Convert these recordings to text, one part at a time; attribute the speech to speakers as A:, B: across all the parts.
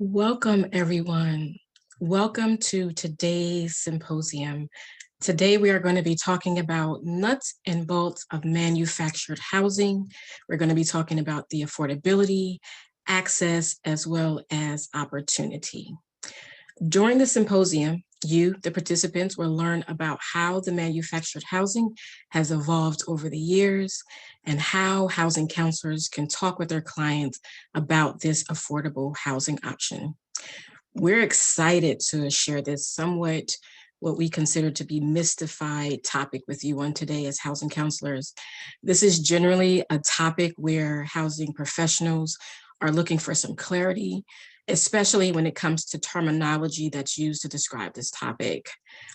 A: Welcome, everyone. Welcome to today's symposium. Today, we are going to be talking about nuts and bolts of manufactured housing. We're going to be talking about the affordability, access, as well as opportunity. During the symposium, you, the participants, will learn about how the manufactured housing has evolved over the years and how housing counselors can talk with their clients about this affordable housing option. We're excited to share this somewhat what we consider to be mystified topic with you on today as housing counselors. This is generally a topic where housing professionals are looking for some clarity, especially when it comes to terminology that's used to describe this topic.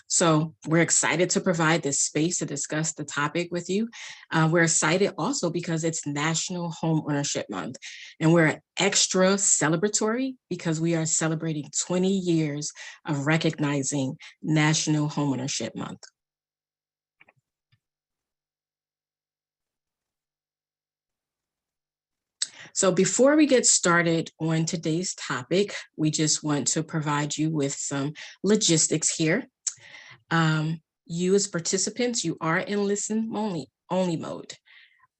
A: So we're excited to provide this space to discuss the topic with you. We're excited also because it's National Home Ownership Month, and we're extra celebratory because we are celebrating 20 years of recognizing National Home Ownership Month. So before we get started on today's topic, we just want to provide you with some logistics here. You as participants, you are in listen only mode.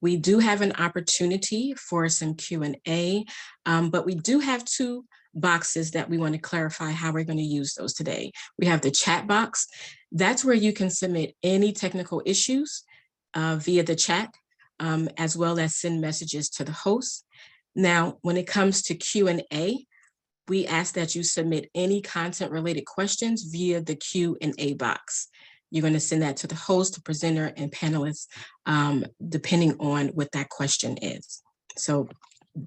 A: We do have an opportunity for some Q&A, but we do have two boxes that we want to clarify how we're going to use those today. We have the chat box. That's where you can submit any technical issues via the chat, as well as send messages to the host. Now, when it comes to Q&A, we ask that you submit any content-related questions via the Q&A box. You're going to send that to the host, the presenter, and panelists, depending on what that question is. So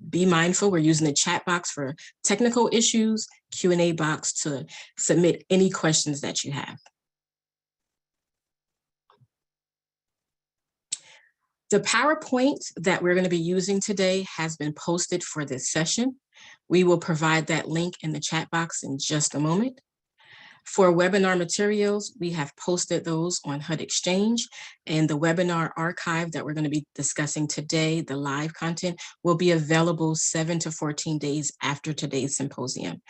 A: be mindful, we're using the chat box for technical issues, Q&A box to submit any questions that you have. The PowerPoint that we're going to be using today has been posted for this session. We will provide that link in the chat box in just a moment. For webinar materials, we have posted those on HUD Exchange, and the webinar archive that we're going to be discussing today, the live content, will be available 7 to 14 days after today's symposium.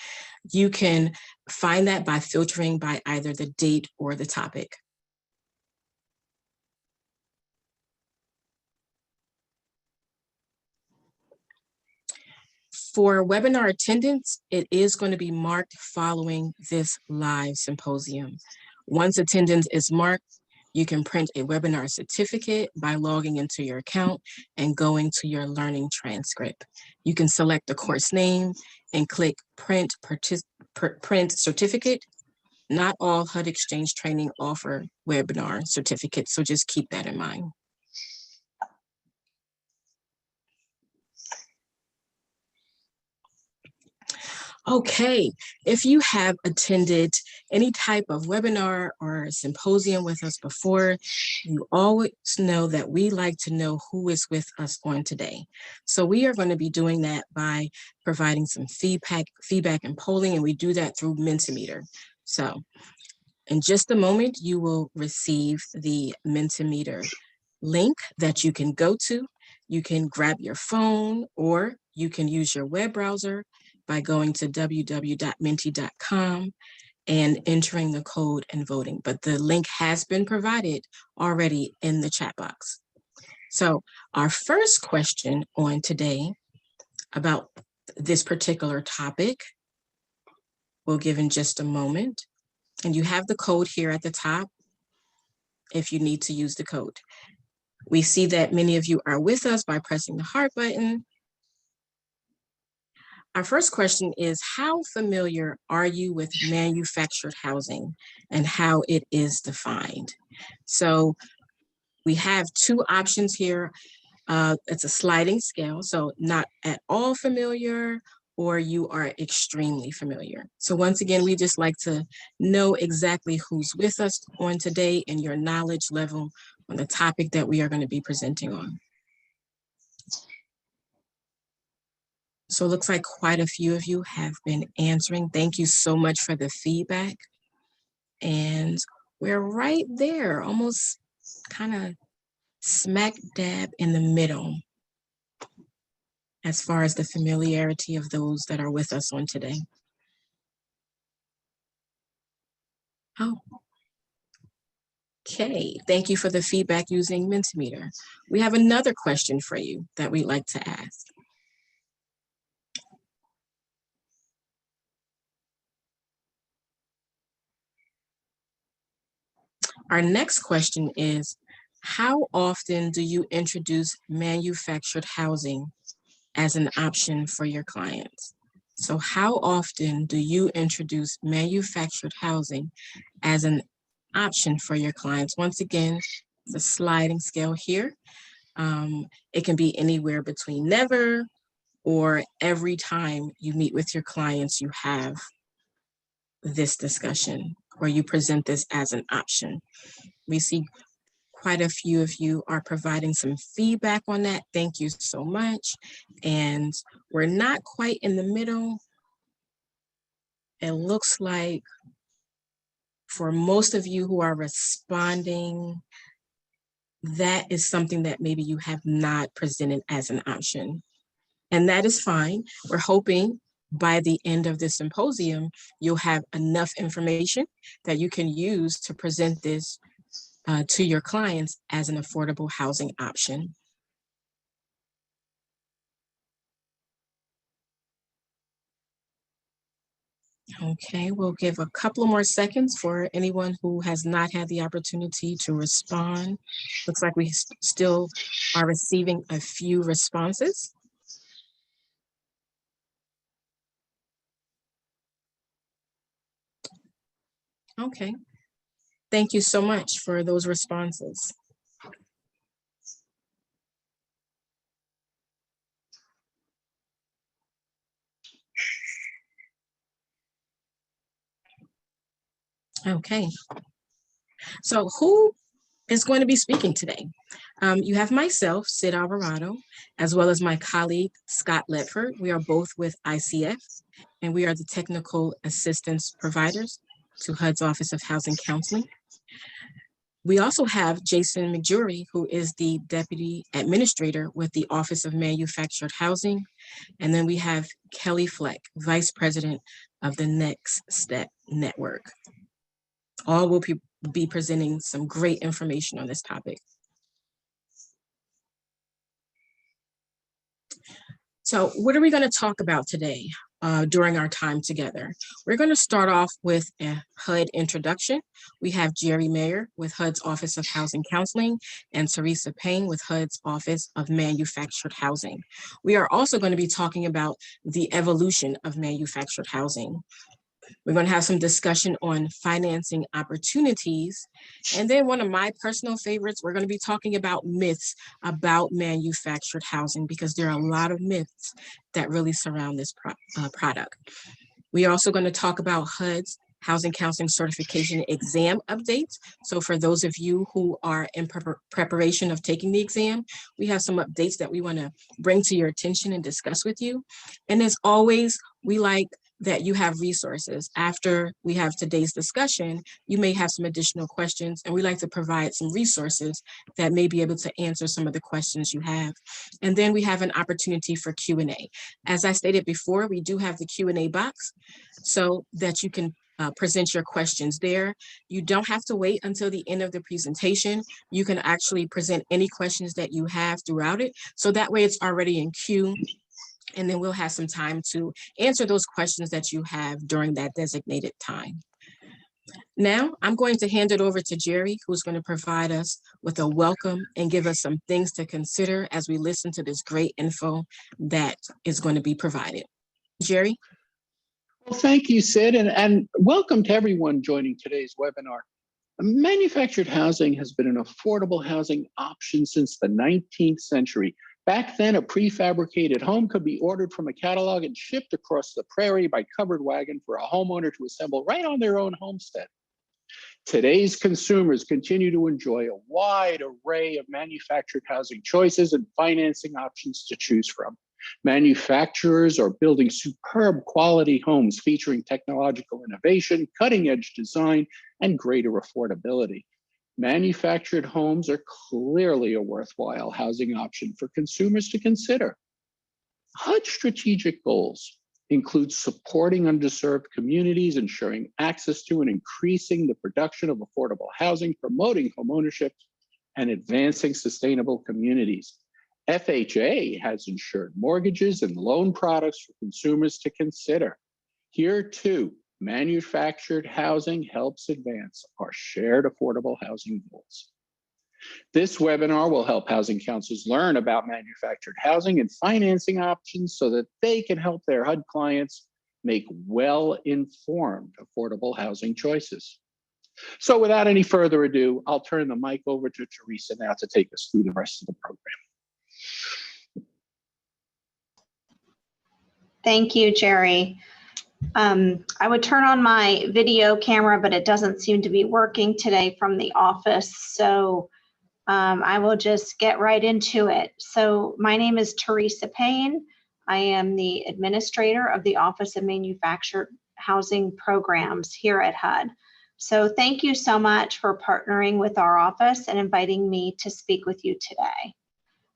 A: You can find that by filtering by either the date or the topic. For webinar attendance, it is going to be marked following this live symposium. Once attendance is marked, you can print a webinar certificate by logging into your account and going to your learning transcript. You can select the course name and click print certificate. Not all HUD Exchange training offer webinar certificates, so just keep that in mind. Okay, if you have attended any type of webinar or symposium with us before, you always know that we like to know who is with us on today. So we are going to be doing that by providing some feedback and polling, and we do that through Mentimeter. So in just a moment, you will receive the Mentimeter link that you can go to. You can grab your phone or you can use your web browser by going to www.menti.com and entering the code and voting. But the link has been provided already in the chat box. So our first question on today about this particular topic, we'll give in just a moment. And you have the code here at the top if you need to use the code. We see that many of you are with us by pressing the heart button. Our first question is, how familiar are you with manufactured housing and how it is defined? So we have two options here. It's a sliding scale, so not at all familiar or you are extremely familiar. So once again, we just like to know exactly who's with us on today and your knowledge level on the topic that we are going to be presenting on. So it looks like quite a few of you have been answering. Thank you so much for the feedback. And we're right there, almost kind of smack dab in the middle. as far as the familiarity of those that are with us on today? Oh, okay. Thank you for the feedback using Mentimeter. We have another question for you that we'd like to ask. Our next question is, how often do you introduce manufactured housing as an option for your clients? So how often do you introduce manufactured housing as an option for your clients? Once again, it's a sliding scale here. It can be anywhere between never or every time you meet with your clients, you have this discussion or you present this as an option. We see quite a few of you are providing some feedback on that. Thank you so much. And we're not quite in the middle. It looks like for most of you who are responding, that is something that maybe you have not presented as an option. And that is fine. We're hoping by the end of this symposium, you'll have enough information that you can use to present this to your clients as an affordable housing option. Okay, we'll give a couple more seconds for anyone who has not had the opportunity to respond. Looks like we still are receiving a few responses. Okay, thank you so much for those responses. Okay, so who is going to be speaking today? You have myself, Sid Alvarado, as well as my colleague, Scott Ledford. We are both with ICF, and we are the technical assistance providers to HUD's Office of Housing Counseling. We also have Jason McJury, who is the Deputy Administrator with the Office of Manufactured Housing. And then we have Kelly Fleck, Vice President of the Next Step Network. All will be presenting some great information on this topic. So what are we going to talk about today during our time together? We're going to start off with a HUD introduction. We have Jerry Mayer with HUD's Office of Housing Counseling and Teresa Payne with HUD's Office of Manufactured Housing. We are also going to be talking about the evolution of manufactured housing. We're going to have some discussion on financing opportunities. And then one of my personal favorites, we're going to be talking about myths about manufactured housing, because there are a lot of myths that really surround this product. We're also going to talk about HUD's Housing Counseling Certification exam updates. So for those of you who are in preparation of taking the exam, we have some updates that we want to bring to your attention and discuss with you. And as always, we like that you have resources. After we have today's discussion, you may have some additional questions, and we like to provide some resources that may be able to answer some of the questions you have. And then we have an opportunity for Q&A. As I stated before, we do have the Q&A box so that you can present your questions there. You don't have to wait until the end of the presentation. You can actually present any questions that you have throughout it. So that way it's already in queue. And then we'll have some time to answer those questions that you have during that designated time. Now, I'm going to hand it over to Jerry, who's going to provide us with a welcome and give us some things to consider as we listen to this great info that is going to be provided. Jerry?
B: Well, thank you, Sid, and welcome to everyone joining today's webinar. Manufactured housing has been an affordable housing option since the 19th century. Back then, a prefabricated home could be ordered from a catalog and shipped across the prairie by covered wagon for a homeowner to assemble right on their own homestead. Today's consumers continue to enjoy a wide array of manufactured housing choices and financing options to choose from. Manufacturers are building superb quality homes featuring technological innovation, cutting-edge design, and greater affordability. Manufactured homes are clearly a worthwhile housing option for consumers to consider. HUD's strategic goals include supporting underserved communities, ensuring access to and increasing the production of affordable housing, promoting homeownership, and advancing sustainable communities. FHA has insured mortgages and loan products for consumers to consider. Here too, manufactured housing helps advance our shared affordable housing goals. This webinar will help housing counselors learn about manufactured housing and financing options so that they can help their HUD clients make well-informed affordable housing choices. So without any further ado, I'll turn the mic over to Teresa now to take us through the rest of the program.
C: Thank you, Jerry. I would turn on my video camera, but it doesn't seem to be working today from the office. So I will just get right into it. So my name is Teresa Payne. I am the administrator of the Office of Manufactured Housing Programs here at HUD. So thank you so much for partnering with our office and inviting me to speak with you today.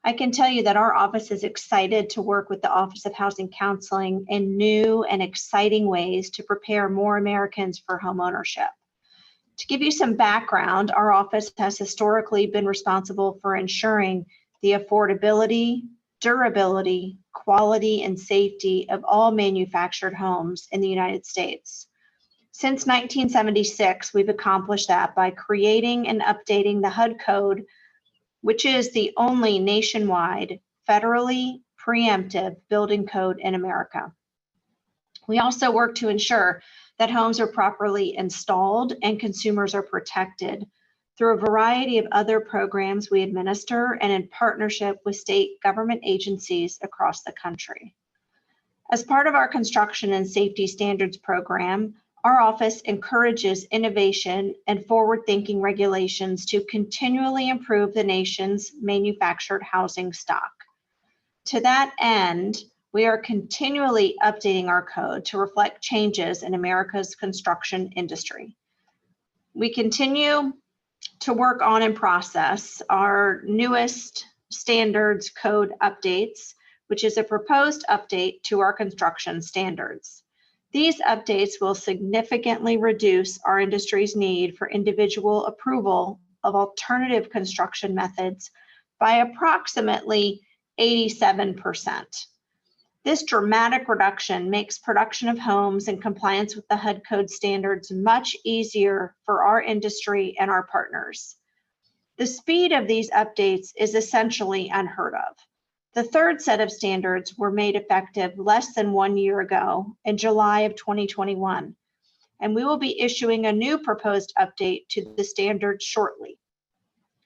C: I can tell you that our office is excited to work with the Office of Housing Counseling in new and exciting ways to prepare more Americans for homeownership. To give you some background, our office has historically been responsible for ensuring the affordability, durability, quality, and safety of all manufactured homes in the United States. Since 1976, we've accomplished that by creating and updating the HUD Code, which is the only nationwide federally preemptive building code in America. We also work to ensure that homes are properly installed and consumers are protected through a variety of other programs we administer and in partnership with state government agencies across the country. As part of our construction and safety standards program, our office encourages innovation and forward-thinking regulations to continually improve the nation's manufactured housing stock. To that end, we are continually updating our code to reflect changes in America's construction industry. We continue to work on and process our newest standards code updates, which is a proposed update to our construction standards. These updates will significantly reduce our industry's need for individual approval of alternative construction methods by approximately 87%. This dramatic reduction makes production of homes in compliance with the HUD Code standards much easier for our industry and our partners. The speed of these updates is essentially unheard of. The third set of standards were made effective less than 1 year ago in July of 2021, and we will be issuing a new proposed update to the standards shortly.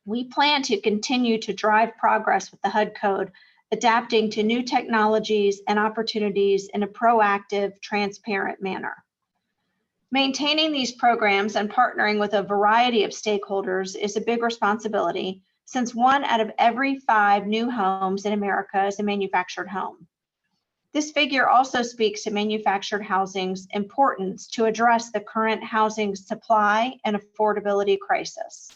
C: We plan to continue to drive progress with the HUD Code, adapting to new technologies and opportunities in a proactive, transparent manner. Maintaining these programs and partnering with a variety of stakeholders is a big responsibility, since 1 out of every 5 new homes in America is a manufactured home. This figure also speaks to manufactured housing's importance to address the current housing supply and affordability crisis.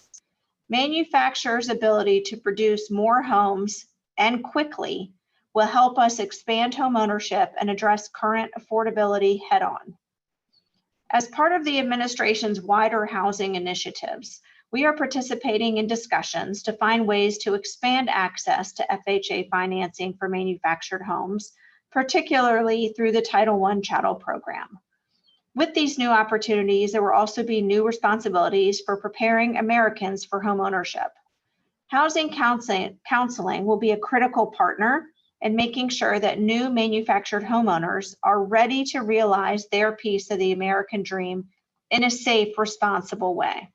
C: Manufacturers' ability to produce more homes and quickly will help us expand homeownership and address current affordability head-on. As part of the administration's wider housing initiatives, we are participating in discussions to find ways to expand access to FHA financing for manufactured homes, particularly through the Title I chattel program. With these new opportunities, there will also be new responsibilities for preparing Americans for homeownership. Housing counseling will be a critical partner in making sure that new manufactured homeowners are ready to realize their piece of the American dream in a safe, responsible way.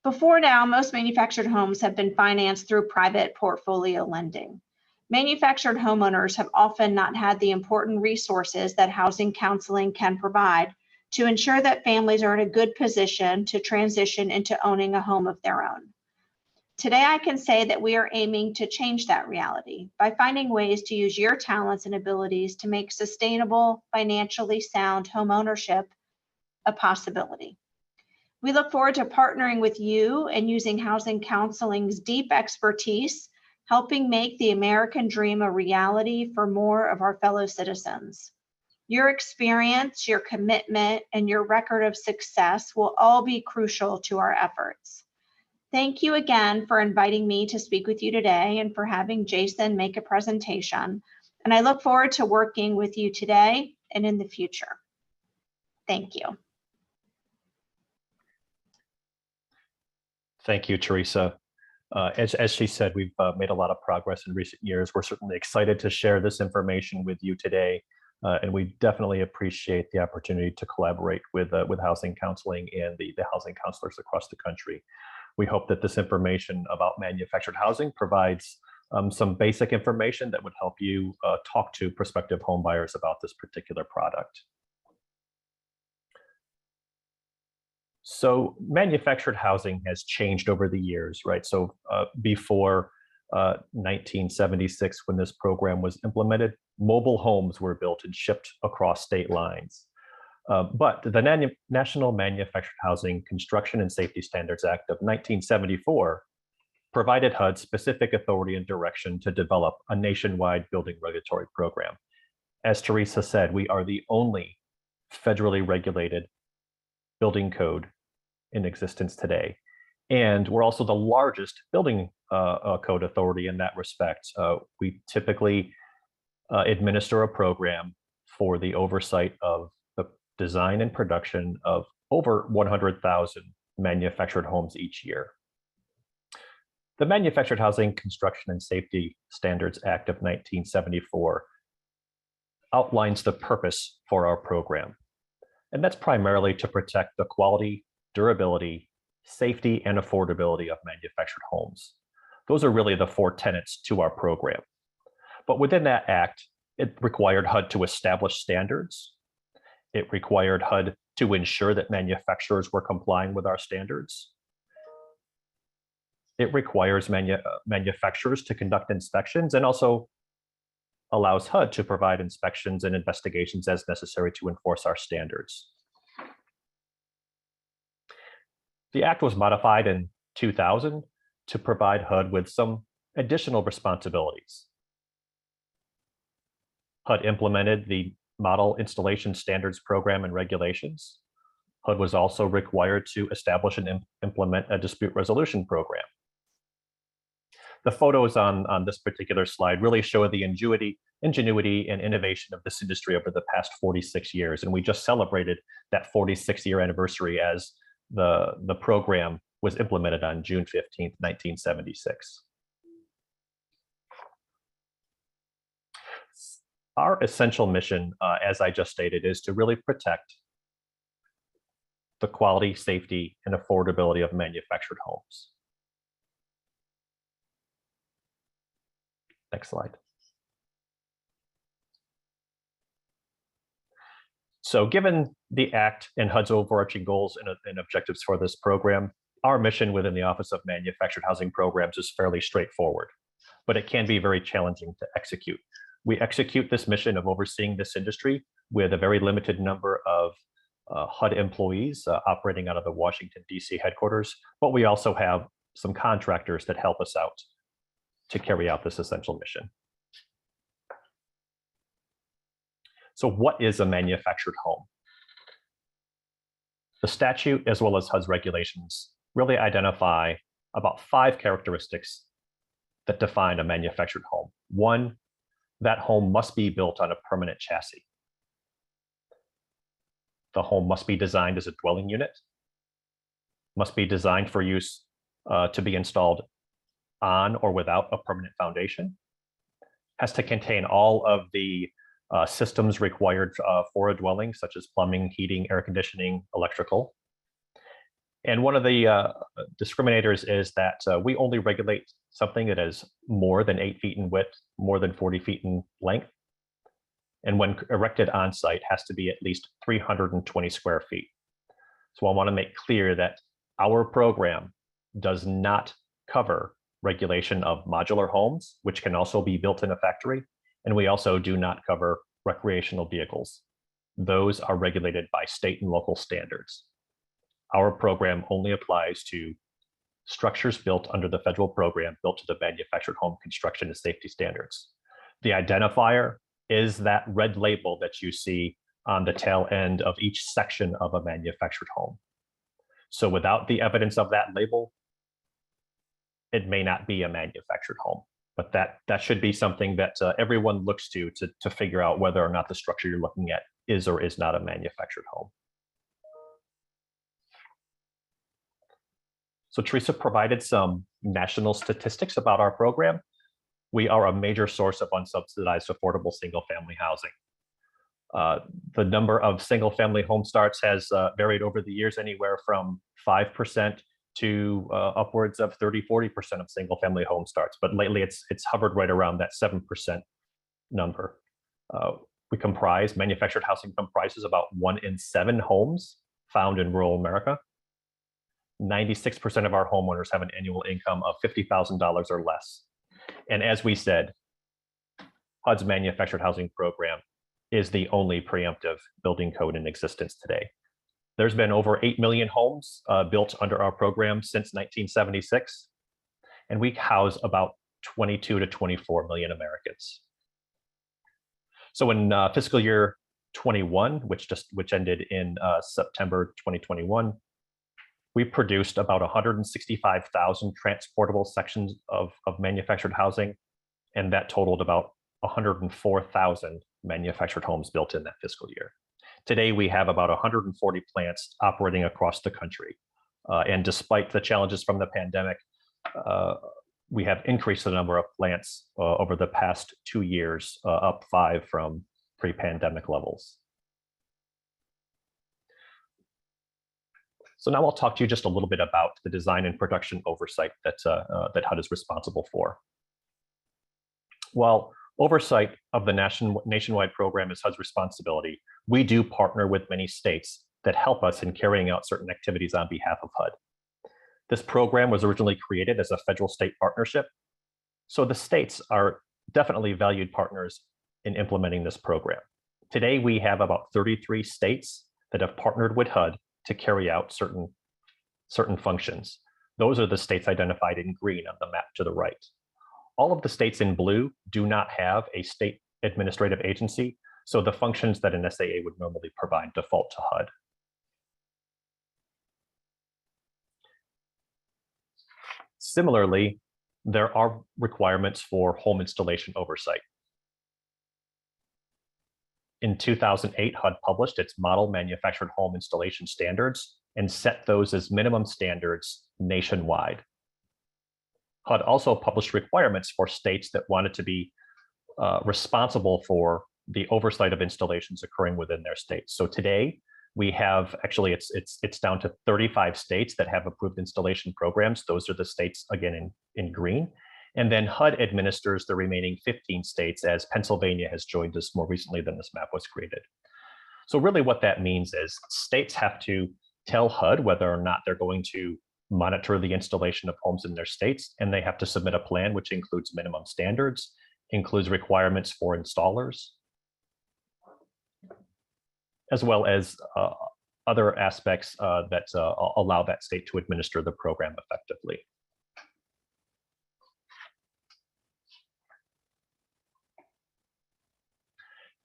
C: Before now, most manufactured homes have been financed through private portfolio lending. Manufactured homeowners have often not had the important resources that housing counseling can provide to ensure that families are in a good position to transition into owning a home of their own. Today, I can say that we are aiming to change that reality by finding ways to use your talents and abilities to make sustainable, financially sound home ownership a possibility. We look forward to partnering with you and using housing counseling's deep expertise helping make the American dream a reality for more of our fellow citizens. Your experience, your commitment, and your record of success will all be crucial to our efforts. Thank you again for inviting me to speak with you today and for having Jason make a presentation. And I look forward to working with you today and in the future. Thank you.
D: Thank you, Teresa. As she said, we've made a lot of progress in recent years. We're certainly excited to share this information with you today, and we definitely appreciate the opportunity to collaborate with housing counseling and the housing counselors across the country. We hope that this information about manufactured housing provides some basic information that would help you talk to prospective home buyers about this particular product. So manufactured housing has changed over the years, right? So before 1976, when this program was implemented, mobile homes were built and shipped across state lines. But the National Manufactured Housing Construction and Safety Standards Act of 1974 provided HUD specific authority and direction to develop a nationwide building regulatory program. As Teresa said, we are the only federally regulated building code in existence today. And we're also the largest building code authority in that respect. We typically administer a program for the oversight of the design and production of over 100,000 manufactured homes each year. The Manufactured Housing Construction and Safety Standards Act of 1974 outlines the purpose for our program. And that's primarily to protect the quality, durability, safety, and affordability of manufactured homes. Those are really the four tenets to our program. But within that act, it required HUD to establish standards. It required HUD to ensure that manufacturers were complying with our standards. It requires manufacturers to conduct inspections and also allows HUD to provide inspections and investigations as necessary to enforce our standards. The act was modified in 2000 to provide HUD with some additional responsibilities. HUD implemented the Model Installation Standards Program and Regulations. HUD was also required to establish and implement a dispute resolution program. The photos on this particular slide really show the ingenuity and innovation of this industry over the past 46 years. And we just celebrated that 46-year anniversary as the program was implemented on June 15th, 1976. Our essential mission, as I just stated, is to really protect the quality, safety, and affordability of manufactured homes. Next slide. So given the Act and HUD's overarching goals and objectives for this program, our mission within the Office of Manufactured Housing Programs is fairly straightforward, but it can be very challenging to execute. We execute this mission of overseeing this industry with a very limited number of HUD employees operating out of the Washington, D.C. headquarters, but we also have some contractors that help us out to carry out this essential mission. So what is a manufactured home? The statute, as well as HUD's regulations, really identify about 5 characteristics that define a manufactured home. 1, that home must be built on a permanent chassis. The home must be designed as a dwelling unit, must be designed for use to be installed on or without a permanent foundation, has to contain all of the systems required for a dwelling, such as plumbing, heating, air conditioning, electrical. And one of the discriminators is that we only regulate something that is more than 8 feet in width, more than 40 feet in length, and when erected on site has to be at least 320 square feet. So I want to make clear that our program does not cover regulation of modular homes, which can also be built in a factory, and we also do not cover recreational vehicles. Those are regulated by state and local standards. Our program only applies to structures built under the federal program built to the manufactured home construction and safety standards. The identifier is that red label that you see on the tail end of each section of a manufactured home. So without the evidence of that label, it may not be a manufactured home. But that should be something that everyone looks to figure out whether or not the structure you're looking at is or is not a manufactured home. So Teresa provided some national statistics about our program. We are a major source of unsubsidized affordable single-family housing. The number of single-family home starts has varied over the years, anywhere from 5% to upwards of 30–40% of single-family home starts. But lately, it's hovered right around that 7% number. Manufactured housing comprises about 1 in 7 homes found in rural America. 96% of our homeowners have an annual income of $50,000 or less. And as we said, HUD's manufactured housing program is the only preemptive building code in existence today. There's been over 8 million homes built under our program since 1976, and we house about 22 to 24 million Americans. So in fiscal year 21, which ended in September 2021, we produced about 165,000 transportable sections of manufactured housing, and that totaled about 104,000 manufactured homes built in that fiscal year. Today, we have about 140 plants operating across the country. And despite the challenges from the pandemic, we have increased the number of plants over the past 2 years, up 5 from pre-pandemic levels. So now I'll talk to you just a little bit about the design and production oversight that HUD is responsible for. While oversight of the nationwide program is HUD's responsibility, we do partner with many states that help us in carrying out certain activities on behalf of HUD. This program was originally created as a federal-state partnership, so the states are definitely valued partners in implementing this program. Today, we have about 33 states that have partnered with HUD to carry out certain functions. Those are the states identified in green on the map to the right. All of the states in blue do not have a state administrative agency, so the functions that an SAA would normally provide default to HUD. Similarly, there are requirements for home installation oversight. In 2008, HUD published its Model Manufactured Home Installation Standards and set those as minimum standards nationwide. HUD also published requirements for states that wanted to be responsible for the oversight of installations occurring within their states. So today, we have, actually, it's down to 35 states that have approved installation programs. Those are the states, again, in green. And then HUD administers the remaining 15 states, as Pennsylvania has joined us more recently than this map was created. So really what that means is states have to tell HUD whether or not they're going to monitor the installation of homes in their states, and they have to submit a plan which includes minimum standards, includes requirements for installers, as well as other aspects that allow that state to administer the program effectively.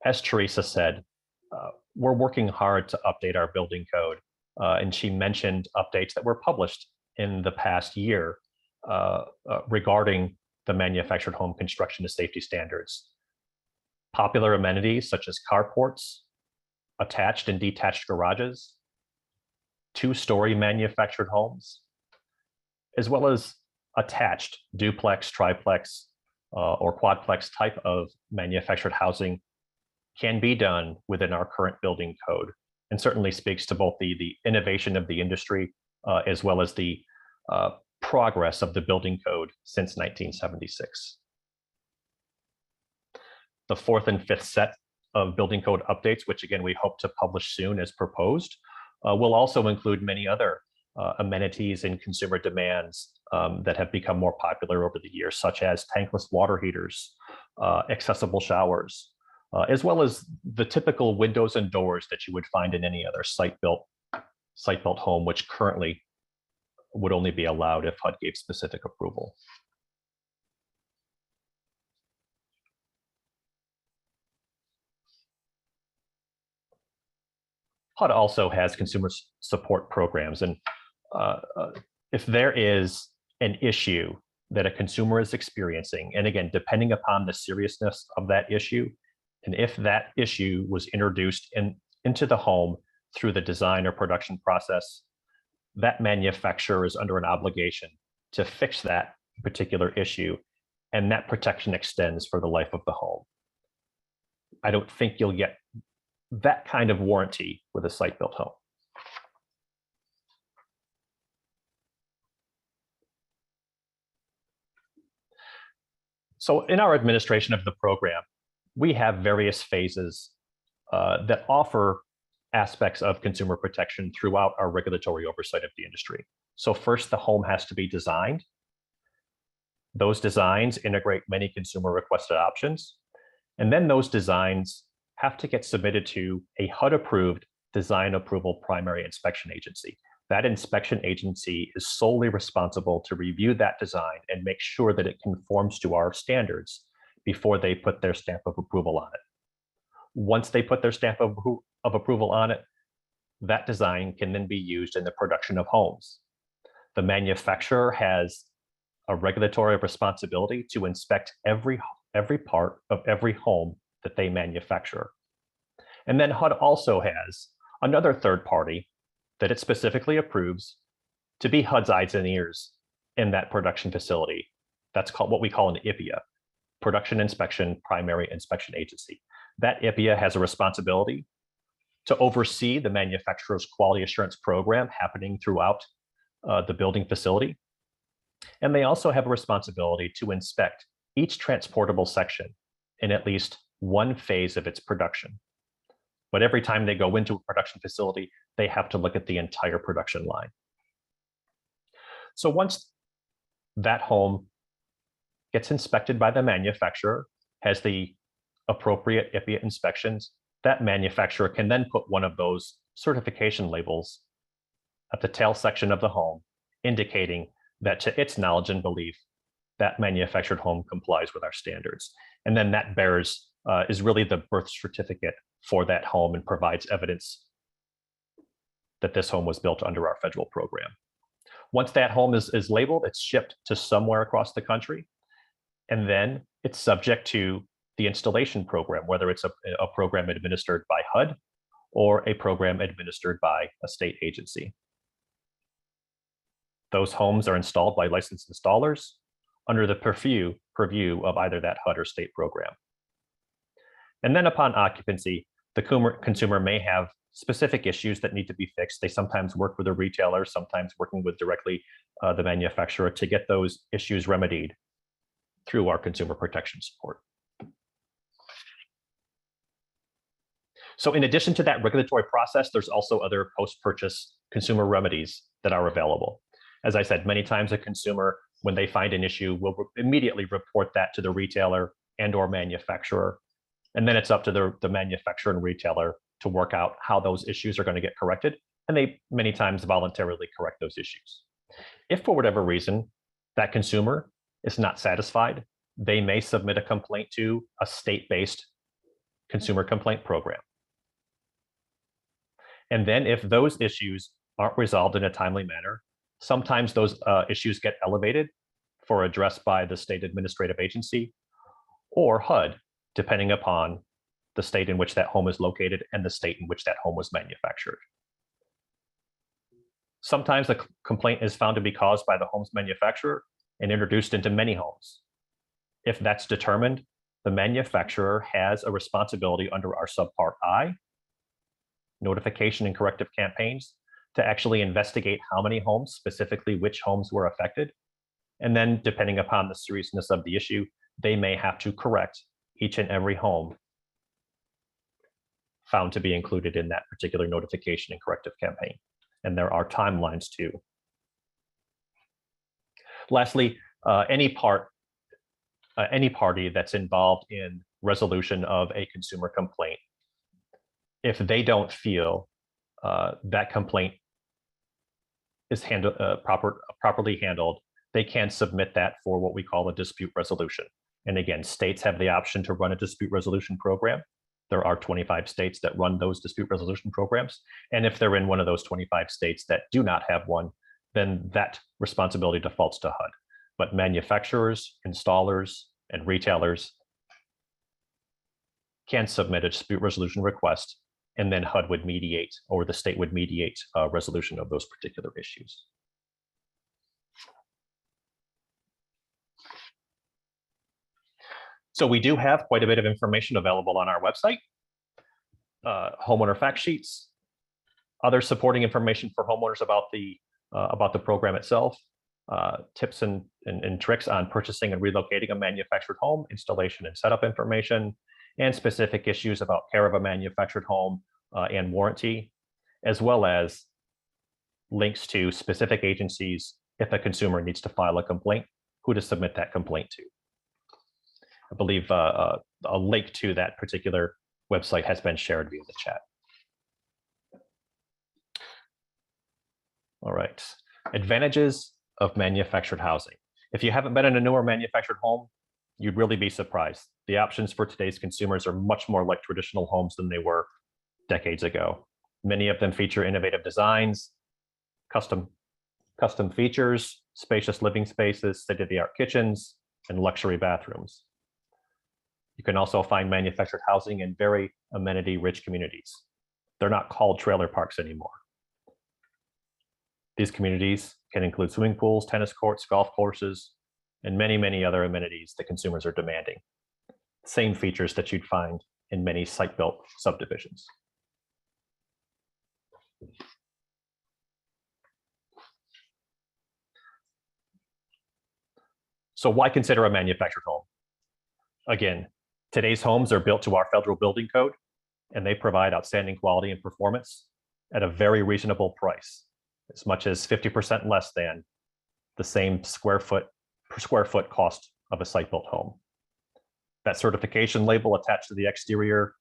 D: As Teresa said, we're working hard to update our building code, and she mentioned updates that were published in the past year regarding the manufactured home construction and safety standards. Popular amenities such as carports, attached and detached garages, 2-story manufactured homes, as well as attached duplex, triplex, or quadplex type of manufactured housing can be done within our current building code, and certainly speaks to both the innovation of the industry as well as the progress of the building code since 1976. The 4th and 5th set of building code updates, which again we hope to publish soon as proposed, will also include many other amenities and consumer demands that have become more popular over the years, such as tankless water heaters, accessible showers, as well as the typical windows and doors that you would find in any other site-built home, which currently would only be allowed if HUD gave specific approval. HUD also has consumer support programs, and if there is an issue that a consumer is experiencing, and again, depending upon the seriousness of that issue, and if that issue was introduced into the home through the design or production process, that manufacturer is under an obligation to fix that particular issue, and that protection extends for the life of the home. I don't think you'll get that kind of warranty with a site-built home. So in our administration of the program, we have various phases that offer aspects of consumer protection throughout our regulatory oversight of the industry. So first, the home has to be designed. Those designs integrate many consumer requested options. And then those designs have to get submitted to a HUD-approved design approval primary inspection agency. That inspection agency is solely responsible to review that design and make sure that it conforms to our standards before they put their stamp of approval on it. Once they put their stamp of approval on it, that design can then be used in the production of homes. The manufacturer has a regulatory responsibility to inspect every part of every home that they manufacture. And then HUD also has another third party that it specifically approves to be HUD's eyes and ears in that production facility. That's called what we call an IPIA, Production Inspection Primary Inspection Agency. That IPIA has a responsibility to oversee the manufacturer's quality assurance program happening throughout the building facility. And they also have a responsibility to inspect each transportable section in at least one phase of its production. But every time they go into a production facility, they have to look at the entire production line. So once that home gets inspected by the manufacturer, has the appropriate IPIA inspections, that manufacturer can then put one of those certification labels at the tail section of the home, indicating that to its knowledge and belief, that manufactured home complies with our standards. And then that bears is really the birth certificate for that home and provides evidence that this home was built under our federal program. Once that home is labeled, it's shipped to somewhere across the country, and then it's subject to the installation program, whether it's a program administered by HUD or a program administered by a state agency. Those homes are installed by licensed installers under the purview of either that HUD or state program. And then upon occupancy, the consumer may have specific issues that need to be fixed. They sometimes work with a retailer, sometimes working with directly the manufacturer to get those issues remedied through our consumer protection support. So in addition to that regulatory process, there's also other post-purchase consumer remedies that are available. As I said, many times a consumer, when they find an issue, will immediately report that to the retailer and or manufacturer. And then it's up to the manufacturer and retailer to work out how those issues are going to get corrected. And they many times voluntarily correct those issues. If for whatever reason that consumer is not satisfied, they may submit a complaint to a state-based consumer complaint program. And then if those issues aren't resolved in a timely manner, sometimes those issues get elevated for addressed by the state administrative agency or HUD, depending upon the state in which that home is located and the state in which that home was manufactured. Sometimes the complaint is found to be caused by the home's manufacturer and introduced into many homes. If that's determined, the manufacturer has a responsibility under our subpart I, notification and corrective campaigns, to actually investigate how many homes, specifically which homes were affected. And then depending upon the seriousness of the issue, they may have to correct each and every home found to be included in that particular notification and corrective campaign. And there are timelines too. Lastly, any party that's involved in resolution of a consumer complaint, if they don't feel that complaint is properly handled, they can submit that for what we call a dispute resolution. And again, states have the option to run a dispute resolution program. There are 25 states that run those dispute resolution programs. And if they're in one of those 25 states that do not have one, then that responsibility defaults to HUD. But manufacturers, installers, and retailers can submit a dispute resolution request, and then HUD would mediate, or the state would mediate a resolution of those particular issues. So we do have quite a bit of information available on our website. Homeowner fact sheets, other supporting information for homeowners about the program itself, tips and tricks on purchasing and relocating a manufactured home, installation and setup information, and specific issues about care of a manufactured home and warranty, as well as links to specific agencies if a consumer needs to file a complaint, who to submit that complaint to. I believe a link to that particular website has been shared via the chat. All right, advantages of manufactured housing. If you haven't been in a newer manufactured home, you'd really be surprised. The options for today's consumers are much more like traditional homes than they were decades ago. Many of them feature innovative designs, custom features, spacious living spaces, state-of-the-art kitchens, and luxury bathrooms. You can also find manufactured housing in very amenity-rich communities. They're not called trailer parks anymore. These communities can include swimming pools, tennis courts, golf courses, and many, many other amenities that consumers are demanding. Same features that you'd find in many site-built subdivisions. So why consider a manufactured home? Again, today's homes are built to our federal building code, and they provide outstanding quality and performance at a very reasonable price, as much as 50% less than the same per square foot cost of a site-built home. That certification label attached to the exterior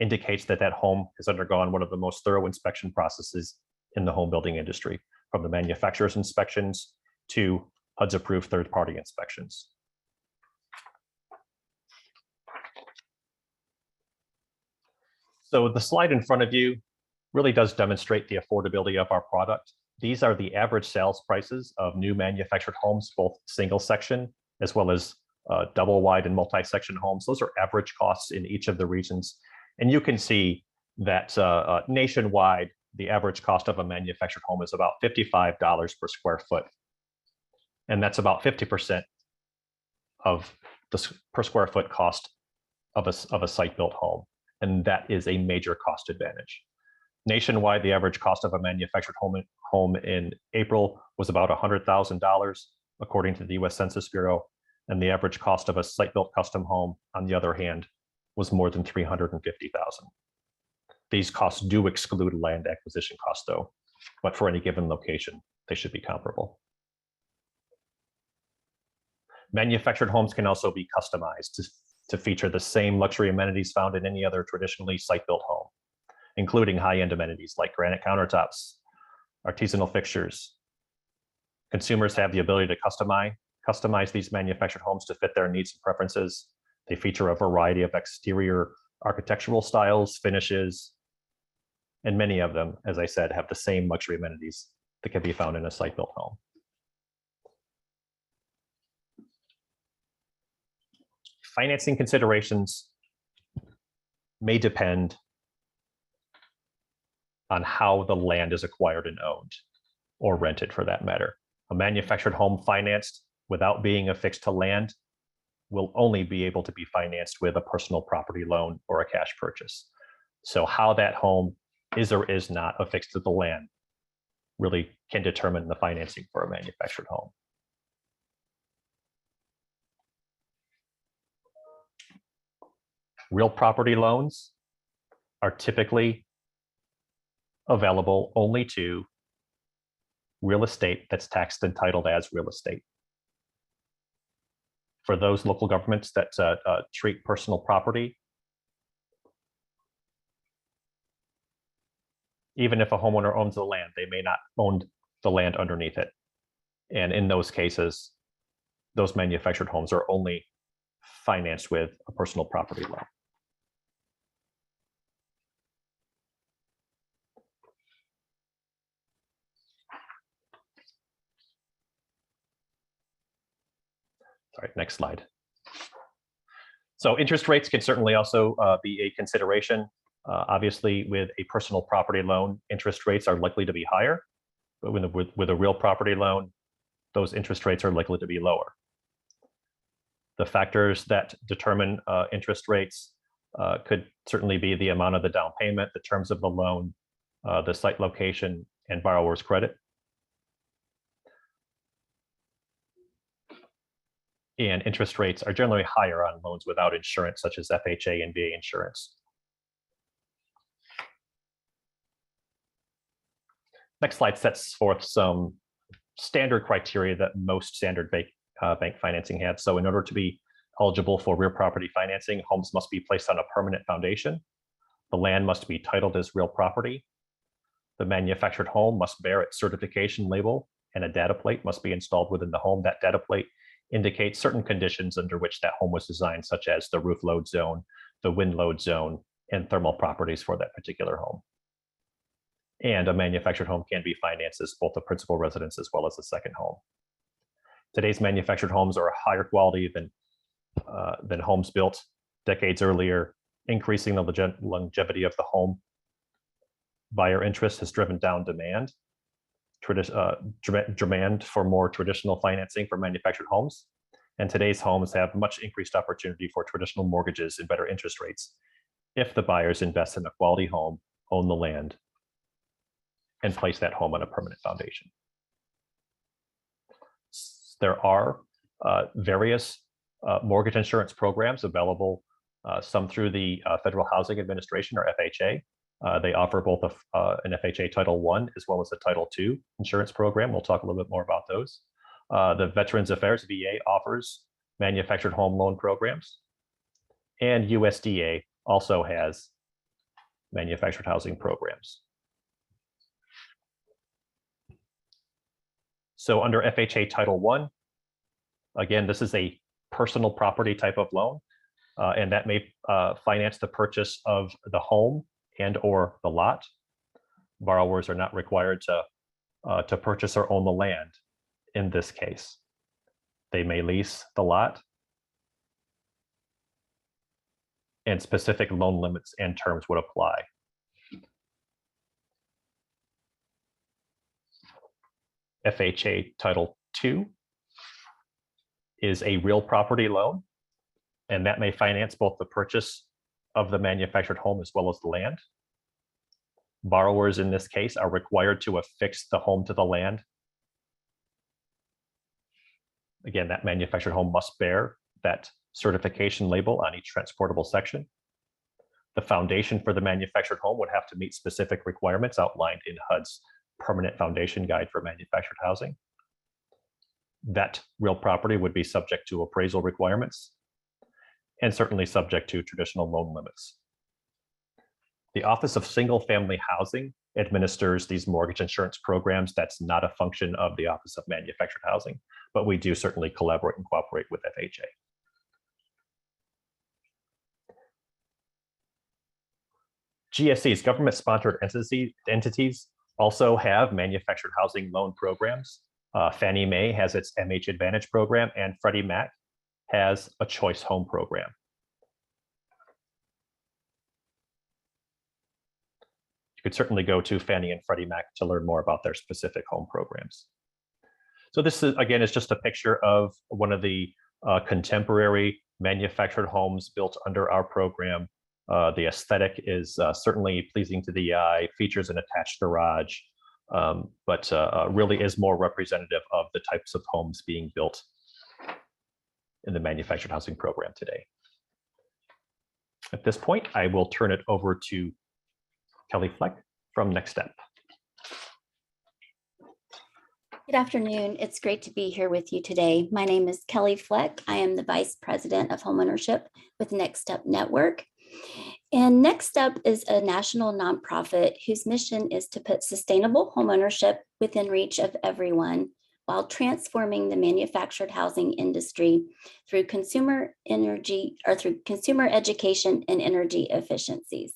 D: indicates that that home has undergone one of the most thorough inspection processes in the home building industry, from the manufacturer's inspections to HUD's approved third-party inspections. So the slide in front of you really does demonstrate the affordability of our product. These are the average sales prices of new manufactured homes, both single section as well as double wide and multi-section homes. Those are average costs in each of the regions. And you can see that nationwide, the average cost of a manufactured home is about $55 per square foot. And that's about 50% of the per square foot cost of a site-built home. And that is a major cost advantage. Nationwide, the average cost of a manufactured home in April was about $100,000, according to the US Census Bureau. And the average cost of a site-built custom home, on the other hand, was more than $350,000. These costs do exclude land acquisition costs, though, but for any given location, they should be comparable. Manufactured homes can also be customized to feature the same luxury amenities found in any other traditionally site-built home, including high-end amenities like granite countertops, artisanal fixtures. Consumers have the ability to customize these manufactured homes to fit their needs and preferences. They feature a variety of exterior architectural styles, finishes, and many of them, as I said, have the same luxury amenities that can be found in a site-built home. Financing considerations may depend on how the land is acquired and owned, or rented for that matter. A manufactured home financed without being affixed to land will only be able to be financed with a personal property loan or a cash purchase. So how that home is or is not affixed to the land really can determine the financing for a manufactured home. Real property loans are typically available only to real estate that's taxed and titled as real estate. For those local governments that treat personal property, even if a homeowner owns the land, they may not own the land underneath it. And in those cases, those manufactured homes are only financed with a personal property loan. Sorry, next slide. So interest rates can certainly also be a consideration. Obviously, with a personal property loan, interest rates are likely to be higher, but with a real property loan, those interest rates are likely to be lower. The factors that determine interest rates could certainly be the amount of the down payment, the terms of the loan, the site location, and borrower's credit. And interest rates are generally higher on loans without insurance, such as FHA and VA insurance. Next slide sets forth some standard criteria that most standard bank financing have. So in order to be eligible for real property financing, homes must be placed on a permanent foundation. The land must be titled as real property. The manufactured home must bear its certification label, and a data plate must be installed within the home. That data plate indicates certain conditions under which that home was designed, such as the roof load zone, the wind load zone, and thermal properties for that particular home. And a manufactured home can be financed as both a principal residence as well as a second home. Today's manufactured homes are a higher quality than homes built decades earlier, increasing the longevity of the home. Buyer interest has driven down demand. Demand for more traditional financing for manufactured homes. And today's homes have much increased opportunity for traditional mortgages and better interest rates if the buyers invest in a quality home, own the land, and place that home on a permanent foundation. There are various mortgage insurance programs available, some through the Federal Housing Administration, or FHA. They offer both an FHA Title I as well as a Title II insurance program. We'll talk a little bit more about those. The Veterans Affairs, VA, offers manufactured home loan programs. And USDA also has manufactured housing programs. So under FHA Title I, again, this is a personal property type of loan, and that may finance the purchase of the home and or the lot. Borrowers are not required to purchase or own the land in this case. They may lease the lot, and specific loan limits and terms would apply. FHA Title II is a real property loan, and that may finance both the purchase of the manufactured home as well as the land. Borrowers in this case are required to affix the home to the land. Again, that manufactured home must bear that certification label on each transportable section. The foundation for the manufactured home would have to meet specific requirements outlined in HUD's Permanent Foundation Guide for Manufactured Housing. That real property would be subject to appraisal requirements and certainly subject to traditional loan limits. The Office of Single Family Housing administers these mortgage insurance programs. That's not a function of the Office of Manufactured Housing, but we do certainly collaborate and cooperate with FHA. GSEs, government-sponsored entities, also have manufactured housing loan programs. Fannie Mae has its MH Advantage program, and Freddie Mac has a Choice Home program. You could certainly go to Fannie and Freddie Mac to learn more about their specific home programs. So this is, again, is just a picture of one of the contemporary manufactured homes built under our program. The aesthetic is certainly pleasing to the eye, features an attached garage, but really is more representative of the types of homes being built in the manufactured housing program today. At this point, I will turn it over to Kelly Fleck from Next Step.
E: Good afternoon. It's great to be here with you today. My name is Kelly Fleck. I am the Vice President of Homeownership with Next Step Network. And next up is a national nonprofit whose mission is to put sustainable homeownership within reach of everyone while transforming the manufactured housing industry through consumer education and energy efficiencies.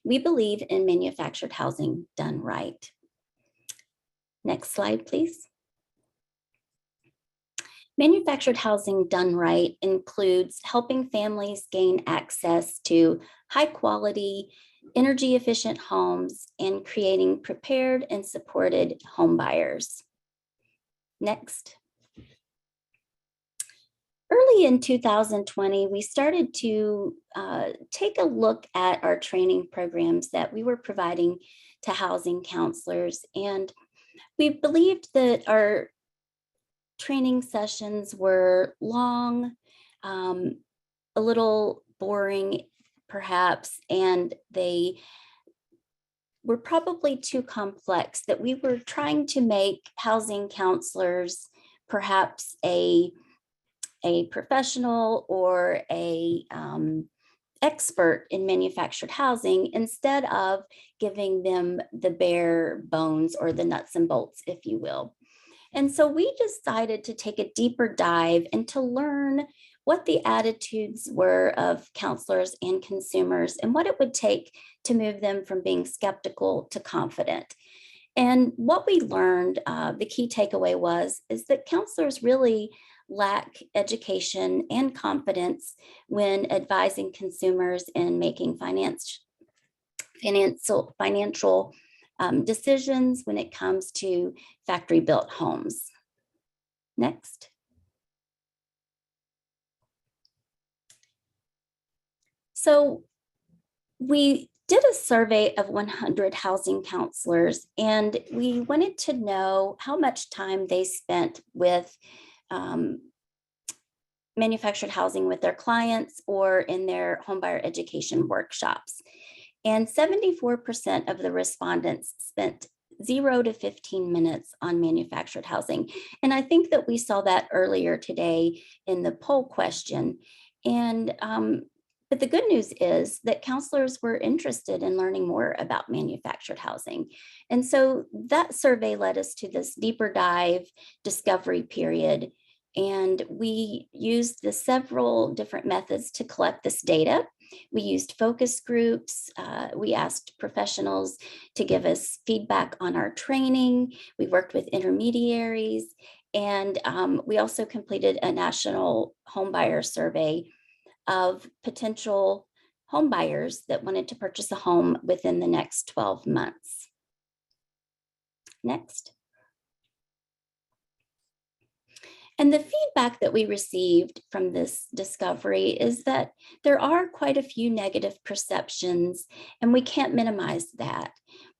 E: We believe in manufactured housing done right. Next slide, please. Manufactured housing done right includes helping families gain access to high quality, energy efficient homes and creating prepared and supported home buyers. Next. Early in 2020, we started to take a look at our training programs that we were providing to housing counselors. And we believed that our training sessions were long, a little boring, perhaps, and they were probably too complex, that we were trying to make housing counselors perhaps a professional or a expert in manufactured housing instead of giving them the bare bones or the nuts and bolts, if you will. And so we decided to take a deeper dive and to learn what the attitudes were of counselors and consumers and what it would take to move them from being skeptical to confident. And what we learned, the key takeaway is that counselors really lack education and confidence when advising consumers in making financial decisions when it comes to factory built homes. Next. So we did a survey of 100 housing counselors, and we wanted to know how much time they spent with manufactured housing with their clients or in their homebuyer education workshops. And 74% of the respondents spent 0 to 15 minutes on manufactured housing. And I think that we saw that earlier today in the poll question. And but the good news is that counselors were interested in learning more about manufactured housing. And so that survey led us to this deeper dive discovery period. And we used the several different methods to collect this data. We used focus groups. We asked professionals to give us feedback on our training. We worked with intermediaries. And we also completed a national homebuyer survey of potential home buyers that wanted to purchase a home within the next 12 months. Next. And the feedback that we received from this discovery is that there are quite a few negative perceptions, and we can't minimize that.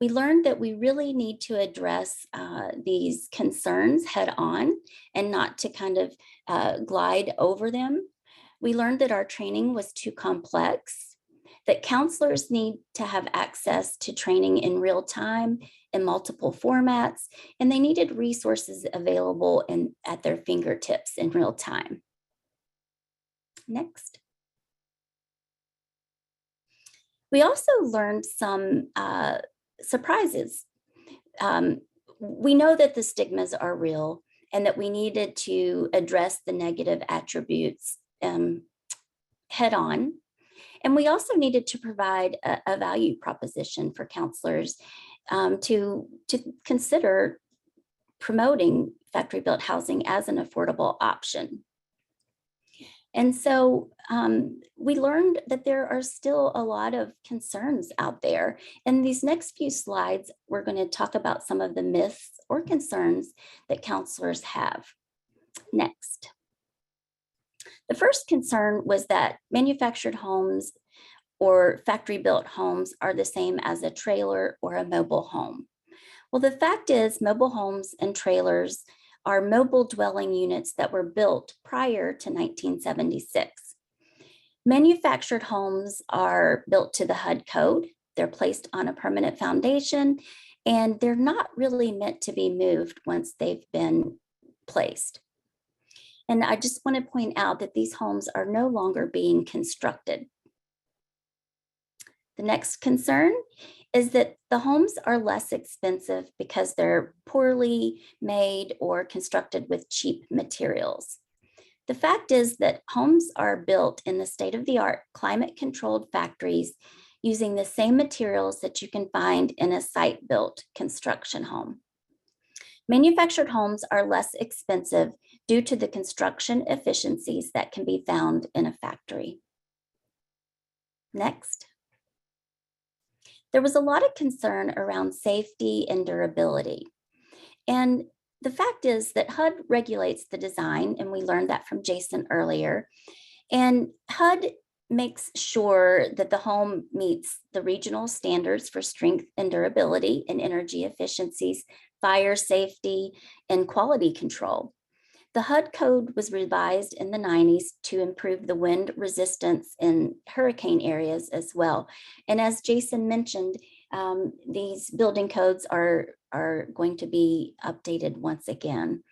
E: We learned that we really need to address these concerns head on and not to kind of glide over them. We learned that our training was too complex, that counselors need to have access to training in real time in multiple formats, and they needed resources available at their fingertips in real time. Next. We also learned some surprises. We know that the stigmas are real and that we needed to address the negative attributes head on. And we also needed to provide a value proposition for counselors to consider promoting factory built housing as an affordable option. And so we learned that there are still a lot of concerns out there. In these next few slides, we're going to talk about some of the myths or concerns that counselors have. Next. The first concern was that manufactured homes or factory built homes are the same as a trailer or a mobile home. Well, the fact is mobile homes and trailers are mobile dwelling units that were built prior to 1976. Manufactured homes are built to the HUD code. They're placed on a permanent foundation, and they're not really meant to be moved once they've been placed. And I just want to point out that these homes are no longer being constructed. The next concern is that the homes are less expensive because they're poorly made or constructed with cheap materials. The fact is that homes are built in the state-of-the-art climate-controlled factories using the same materials that you can find in a site-built construction home. Manufactured homes are less expensive due to the construction efficiencies that can be found in a factory. Next. There was a lot of concern around safety and durability. And the fact is that HUD regulates the design, and we learned that from Jason earlier. And HUD makes sure that the home meets the regional standards for strength and durability and energy efficiencies, fire safety, and quality control. The HUD code was revised in the 90s to improve the wind resistance in hurricane areas as well. And as Jason mentioned, these building codes are going to be updated once again.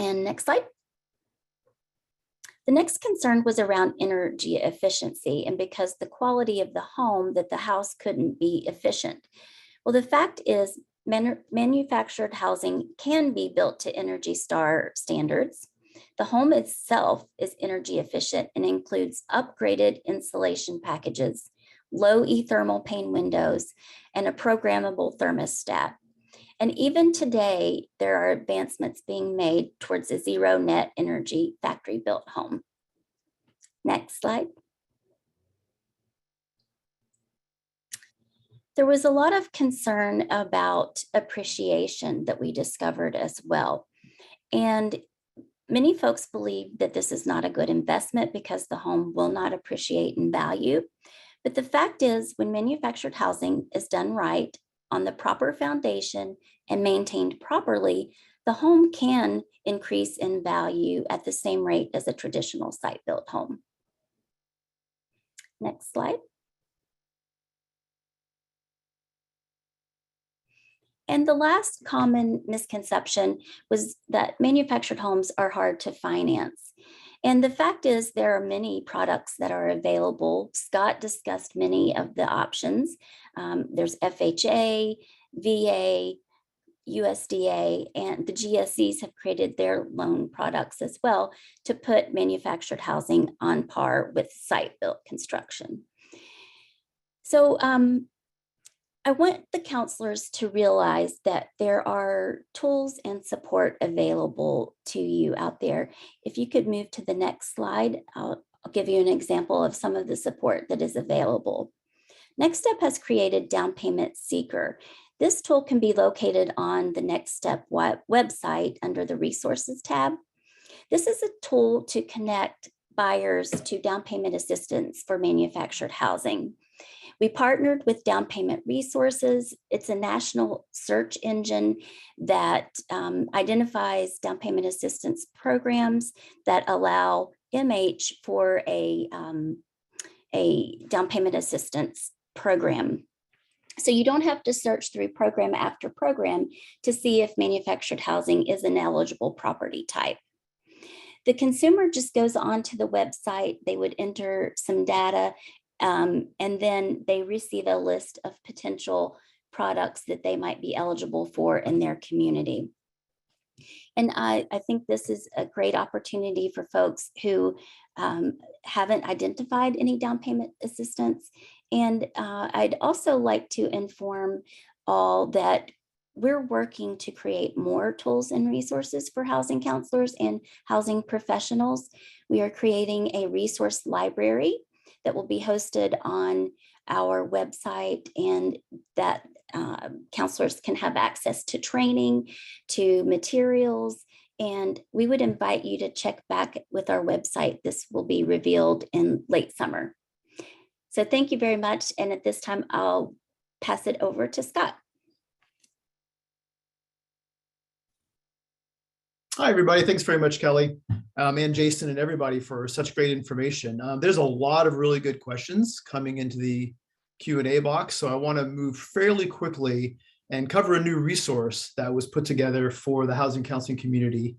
E: And next slide. The next concern was around energy efficiency, and because the quality of the home, that the house couldn't be efficient. Well, the fact is, manufactured housing can be built to Energy Star standards. The home itself is energy efficient and includes upgraded insulation packages, low thermal pane windows, and a programmable thermostat. And even today, there are advancements being made towards a zero net energy factory built home. Next slide. There was a lot of concern about appreciation that we discovered as well. And many folks believe that this is not a good investment because the home will not appreciate in value. But the fact is, when manufactured housing is done right, on the proper foundation and maintained properly, the home can increase in value at the same rate as a traditional site-built home. Next slide. And the last common misconception was that manufactured homes are hard to finance. And the fact is, there are many products that are available. Scott discussed many of the options. There's FHA, VA, USDA, and the GSEs have created their loan products as well to put manufactured housing on par with site-built construction. So I want the counselors to realize that there are tools and support available to you out there. If you could move to the next slide, I'll give you an example of some of the support that is available. Next Step has created Down Payment Seeker. This tool can be located on the Next Step website under the Resources tab. This is a tool to connect buyers to down payment assistance for manufactured housing. We partnered with Down Payment Resources. It's a national search engine that identifies down payment assistance programs that allow MH for a down payment assistance program. So you don't have to search through program after program to see if manufactured housing is an eligible property type. The consumer just goes onto the website, they would enter some data, and then they receive a list of potential products that they might be eligible for in their community. And I think this is a great opportunity for folks who haven't identified any down payment assistance. And I'd also like to inform all that we're working to create more tools and resources for housing counselors and housing professionals. We are creating a resource library that will be hosted on our website, and that counselors can have access to training, to materials, and we would invite you to check back with our website. This will be revealed in late summer. So thank you very much, and at this time, I'll pass it over to Scott.
F: Hi, everybody. Thanks very much, Kelly, and Jason, and everybody for such great information. There's a lot of really good questions coming into the Q&A box, so I want to move fairly quickly and cover a new resource that was put together for the housing counseling community,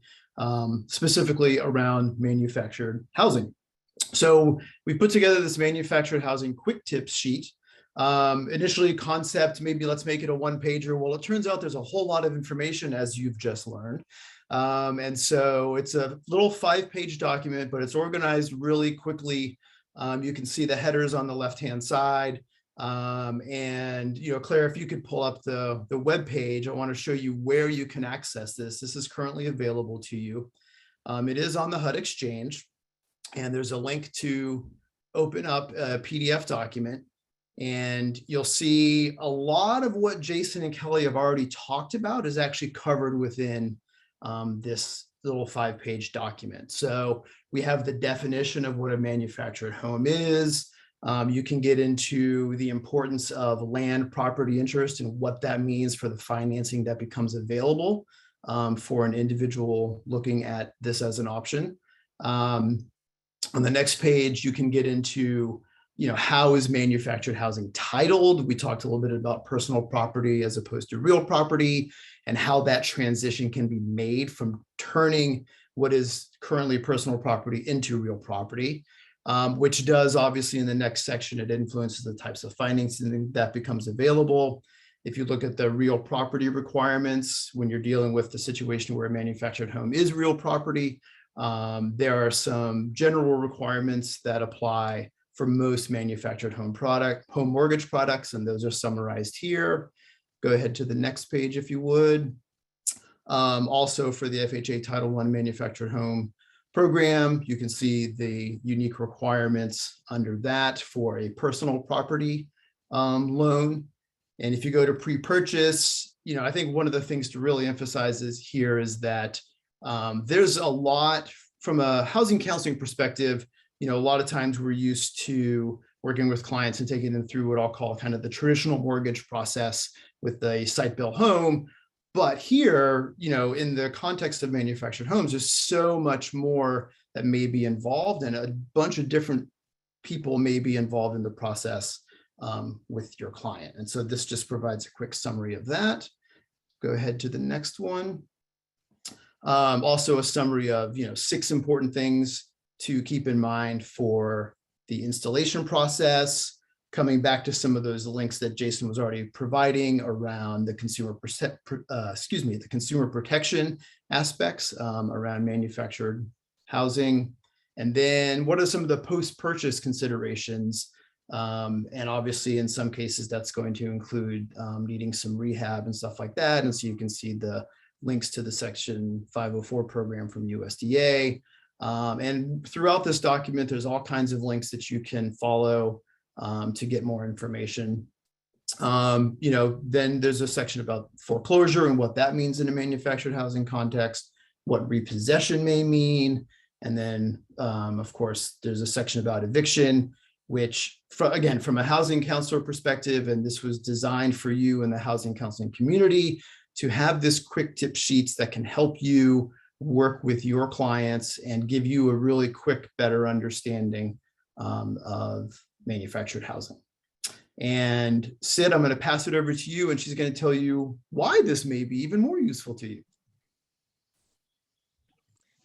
F: specifically around manufactured housing. So we put together this manufactured housing quick tips sheet. Initially concept, maybe let's make it a one-pager. Well, it turns out there's a whole lot of information, as you've just learned. And so it's a little 5-page document, but it's organized really quickly. You can see the headers on the left-hand side. And, Claire, if you could pull up the web page, I want to show you where you can access this. This is currently available to you. It is on the HUD Exchange, and there's a link to open up a PDF document. And you'll see a lot of what Jason and Kelly have already talked about is actually covered within this little 5-page document. So we have the definition of what a manufactured home is. You can get into the importance of land property interest and what that means for the financing that becomes available for an individual looking at this as an option. On the next page, you can get into how is manufactured housing titled? We talked a little bit about personal property as opposed to real property, and how that transition can be made from turning what is currently personal property into real property, which does obviously in the next section, it influences the types of financing that becomes available. If you look at the real property requirements, when you're dealing with the situation where a manufactured home is real property, there are some general requirements that apply for most manufactured home mortgage products, and those are summarized here. Go ahead to the next page if you would. Also for the FHA Title I manufactured home program, you can see the unique requirements under that for a personal property loan. And if you go to pre-purchase, I think one of the things to really emphasize here is that there's a lot from a housing counseling perspective. A lot of times we're used to working with clients and taking them through what I'll call kind of the traditional mortgage process with a site-built home. But here, in the context of manufactured homes, there's so much more that may be involved, and a bunch of different people may be involved in the process with your client. And so this just provides a quick summary of that. Go ahead to the next one. Also a summary of, 6 important things to keep in mind for the installation process, coming back to some of those links that Jason was already providing around the consumer protection aspects around manufactured housing. And then what are some of the post-purchase considerations? And obviously in some cases that's going to include needing some rehab and stuff like that. And so you can see the links to the Section 504 program from USDA. And throughout this document, there's all kinds of links that you can follow to get more information. Then there's a section about foreclosure and what that means in a manufactured housing context, what repossession may mean. And then, of course, there's a section about eviction, which, again, from a housing counselor perspective, and this was designed for you in the housing counseling community to have this quick tip sheets that can help you work with your clients and give you a really quick, better understanding of manufactured housing. And Sid, I'm going to pass it over to you, and she's going to tell you why this may be even more useful to you.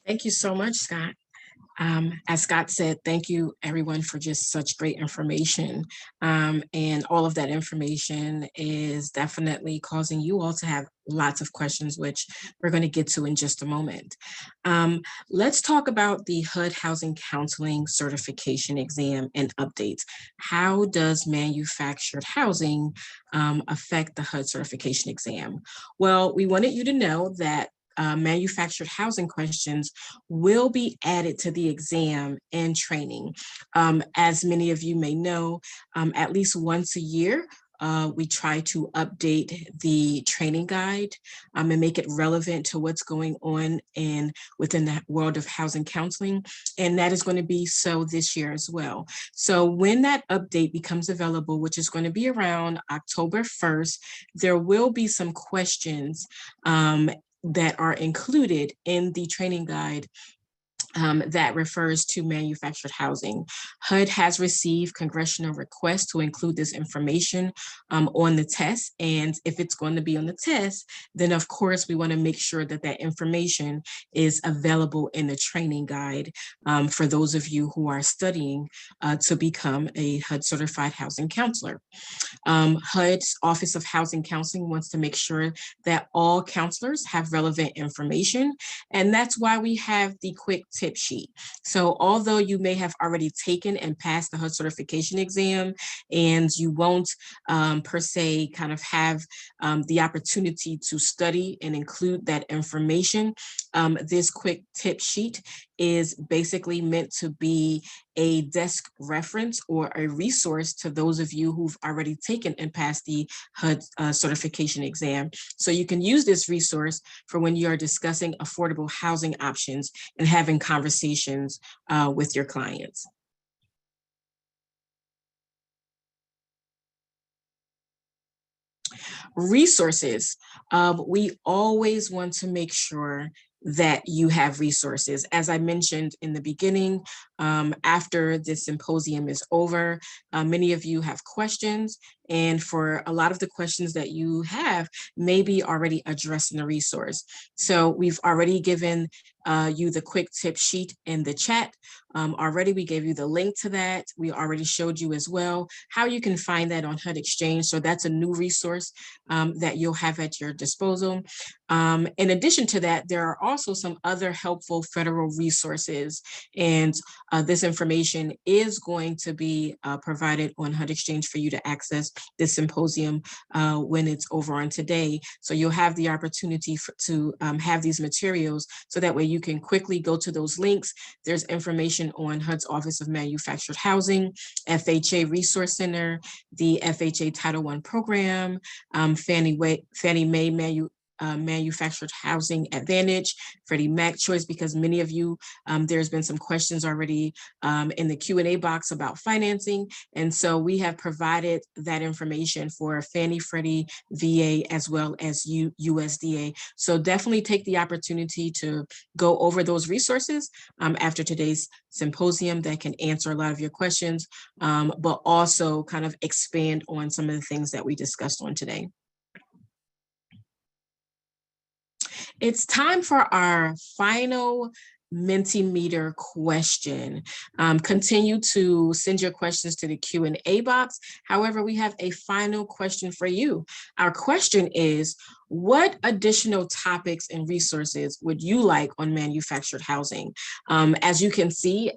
A: Thank you so much, Scott. As Scott said, thank you everyone for just such great information. And all of that information is definitely causing you all to have lots of questions, which we're going to get to in just a moment. Let's talk about the HUD Housing Counseling Certification Exam and updates. How does manufactured housing affect the HUD certification exam? Well, we wanted you to know that manufactured housing questions will be added to the exam and training. As many of you may know, at least once a year, we try to update the training guide and make it relevant to what's going on within the world of housing counseling. And that is going to be so this year as well. So when that update becomes available, which is going to be around October 1st, there will be some questions that are included in the training guide that refers to manufactured housing. HUD has received congressional requests to include this information on the test. And if it's going to be on the test, then of course we want to make sure that that information is available in the training guide for those of you who are studying to become a HUD certified housing counselor. HUD's Office of Housing Counseling wants to make sure that all counselors have relevant information, and that's why we have the quick tip sheet. So although you may have already taken and passed the HUD certification exam, and you won't per se kind of have the opportunity to study and include that information, this quick tip sheet is basically meant to be a desk reference or a resource to those of you who've already taken and passed the HUD certification exam. So you can use this resource for when you are discussing affordable housing options and having conversations with your clients. Resources. We always want to make sure that you have resources. As I mentioned in the beginning, after this symposium is over, many of you have questions, and for a lot of the questions that you have may be already addressed in the resource. So we've already given you the quick tip sheet in the chat. Already we gave you the link to that. We already showed you as well how you can find that on HUD Exchange. So that's a new resource that you'll have at your disposal. In addition to that, there are also some other helpful federal resources, and this information is going to be provided on HUD Exchange for you to access this symposium when it's over on today. So you'll have the opportunity to have these materials, so that way you can quickly go to those links. There's information on HUD's Office of Manufactured Housing, FHA Resource Center, the FHA Title I program, Fannie Mae Manufactured Housing Advantage, Freddie Mac Choice, because many of you, there's been some questions already in the Q&A box about financing. And so we have provided that information for Fannie, Freddie, VA, as well as USDA. So definitely take the opportunity to go over those resources after today's symposium that can answer a lot of your questions, but also kind of expand on some of the things that we discussed on today. It's time for our final Mentimeter question. Continue to send your questions to the Q&A box. However, we have a final question for you. Our question is, what additional topics and resources would you like on manufactured housing? As you can see,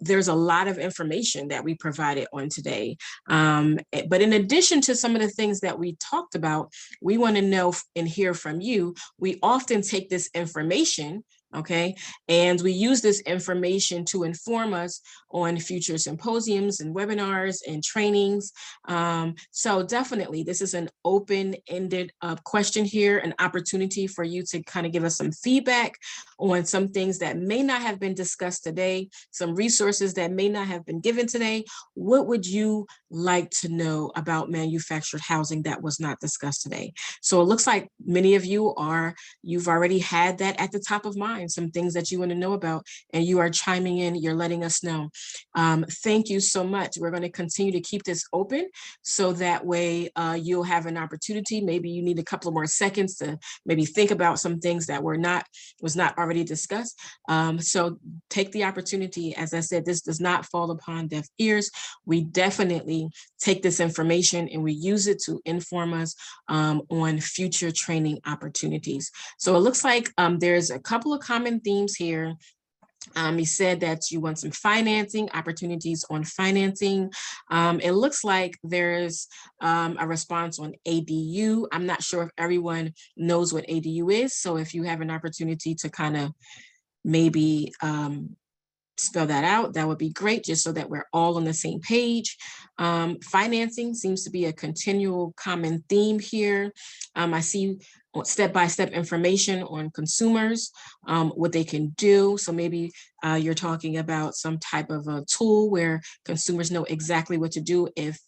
A: there's a lot of information that we provided on today. But in addition to some of the things that we talked about, we want to know and hear from you. We often take this information, okay, and we use this information to inform us on future symposiums and webinars and trainings. So definitely, this is an open-ended question here, an opportunity for you to kind of give us some feedback on some things that may not have been discussed today, some resources that may not have been given today. What would you like to know about manufactured housing that was not discussed today? So it looks like many of you you've already had that at the top of mind, some things that you want to know about, and you are chiming in, you're letting us know. Thank you so much. We're going to continue to keep this open, so that way you'll have an opportunity. Maybe you need a couple of more seconds to maybe think about some things that was not already discussed. So take the opportunity. As I said, this does not fall upon deaf ears. We definitely take this information and we use it to inform us on future training opportunities. So it looks like there's a couple of common themes here. You said that you want some financing opportunities on financing. It looks like there's a response on ADU. I'm not sure if everyone knows what ADU is. So if you have an opportunity to kind of maybe spell that out, that would be great, just so that we're all on the same page. Financing seems to be a continual common theme here. I see step-by-step information on consumers, what they can do. So maybe you're talking about some type of a tool where consumers know exactly what to do if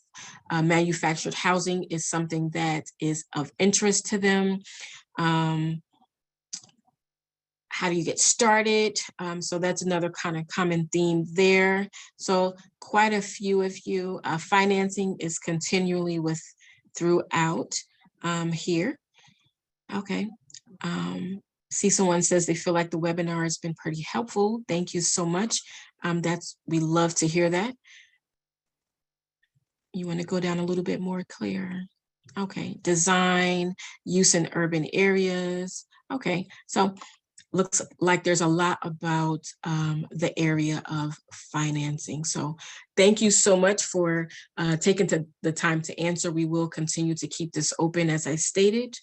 A: manufactured housing is something that is of interest to them. how do you get started? So that's another kind of common theme there. So quite a few of you, financing is continually throughout here. Okay. See, someone says they feel like the webinar has been pretty helpful. Thank you so much. We love to hear that. You want to go down a little bit more clear? Okay, design, use in urban areas. Okay, so looks like there's a lot about the area of financing. So thank you so much for taking the time to answer. We will continue to keep this open as I stated.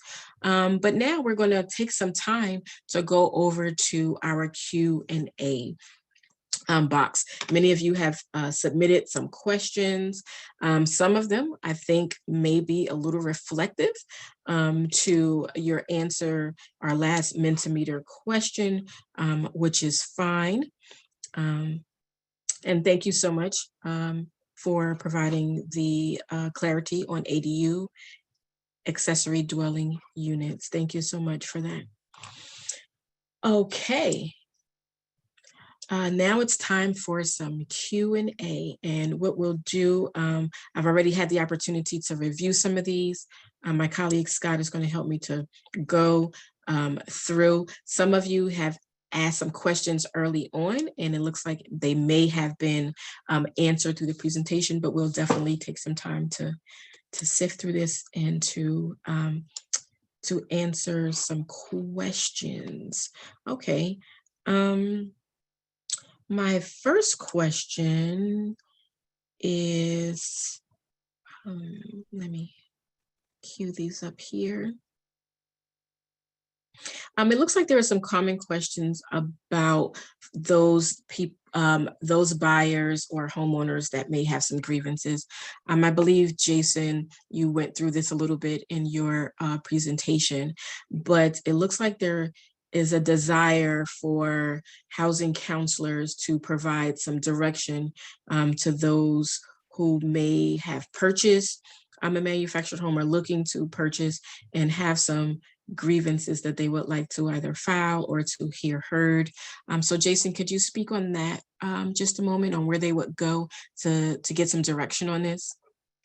A: But now we're going to take some time to go over to our Q&A. Box. Many of you have submitted some questions. Some of them I think may be a little reflective to your answer, our last Mentimeter question, which is fine. And thank you so much for providing the clarity on ADU accessory dwelling units. Thank you so much for that. Okay. Now it's time for some Q&A, and what we'll do, I've already had the opportunity to review some of these. My colleague Scott is going to help me to go through. Some of you have asked some questions early on, and it looks like they may have been answered through the presentation, but we'll definitely take some time to sift through this and to answer some questions. Okay. My first question is, let me cue these up here. It looks like there are some common questions about those people, those buyers or homeowners that may have some grievances. I believe, Jason, you went through this a little bit in your presentation, but it looks like there is a desire for housing counselors to provide some direction to those who may have purchased a manufactured home or looking to purchase and have some grievances that they would like to either file or to hear heard. So Jason, could you speak on that just a moment, on where they would go to get some direction on this?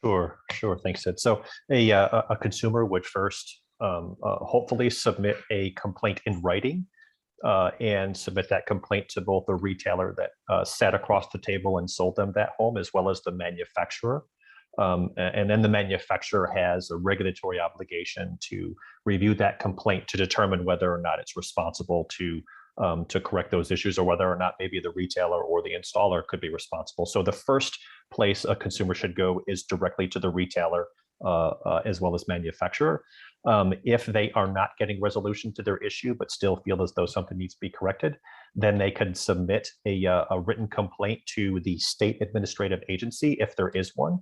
D: Sure. Thanks, Sid. So a consumer would first hopefully submit a complaint in writing and submit that complaint to both the retailer that sat across the table and sold them that home, as well as the manufacturer. And then the manufacturer has a regulatory obligation to review that complaint to determine whether or not it's responsible to correct those issues, or whether or not maybe the retailer or the installer could be responsible. So the first place a consumer should go is directly to the retailer as well as manufacturer. If they are not getting resolution to their issue, but still feel as though something needs to be corrected, then they can submit a written complaint to the state administrative agency, if there is one.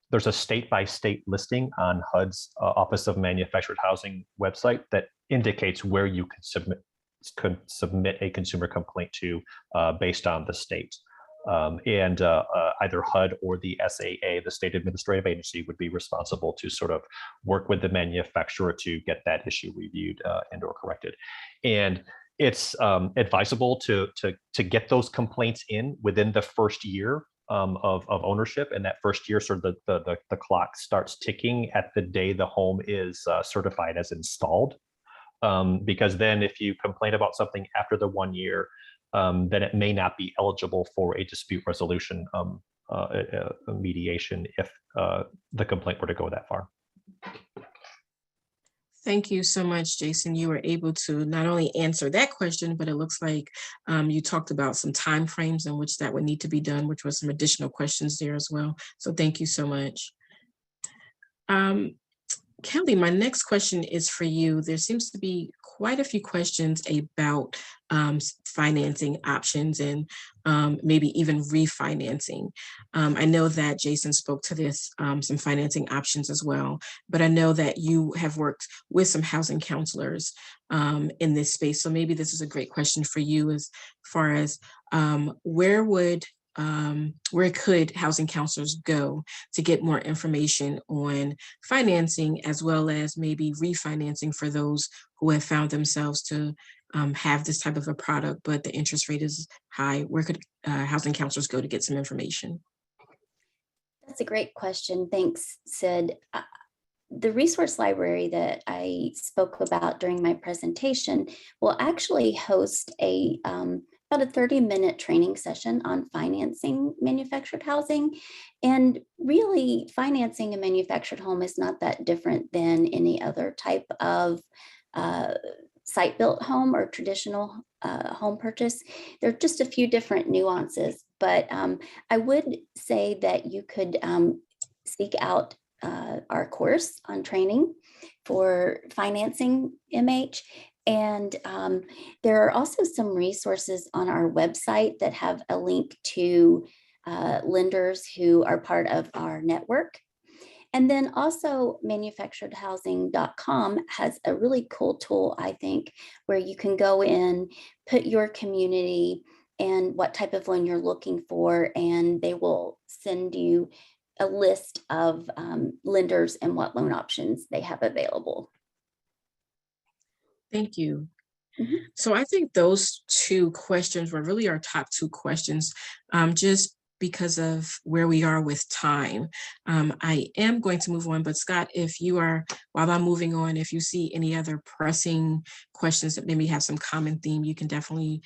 D: There's a state-by-state listing on HUD's Office of Manufactured Housing website that indicates where you could submit a consumer complaint to based on the state. Either HUD or the SAA, the state administrative agency, would be responsible to sort of work with the manufacturer to get that issue reviewed and or corrected. And it's advisable to get those complaints in within the first year of ownership. And that first year, sort of the clock starts ticking at the day the home is certified as installed. Because then if you complain about something after the 1 year, then it may not be eligible for a dispute resolution mediation if the complaint were to go that far.
A: Thank you so much, Jason. You were able to not only answer that question, but it looks like you talked about some timeframes in which that would need to be done, which was some additional questions there as well. So thank you so much. Kelly, my next question is for you. There seems to be quite a few questions about financing options and maybe even refinancing. I know that Jason spoke to this, some financing options as well, but I know that you have worked with some housing counselors in this space. So maybe this is a great question for you as far as where would where could housing counselors go to get more information on financing, as well as maybe refinancing for those who have found themselves to have this type of a product, but the interest rate is high? Where could housing counselors go to get some information?
E: That's a great question. Thanks, Sid. The resource library that I spoke about during my presentation will actually host about a 30-minute training session on financing manufactured housing. And really, financing a manufactured home is not that different than any other type of site-built home or traditional home purchase. There are just a few different nuances, but I would say that you could seek out our course on training for financing MH. And there are also some resources on our website that have a link to lenders who are part of our network. And then also manufacturedhousing.com has a really cool tool, I think, where you can go in, put your community and what type of loan you're looking for, and they will send you a list of lenders and what loan options they have available.
A: Thank you.
E: Mhm.
A: So I think those two questions were really our top two questions, just because of where we are with time. I am going to move on, but Scott, if you are, while I'm moving on, if you see any other pressing questions that maybe have some common theme, you can definitely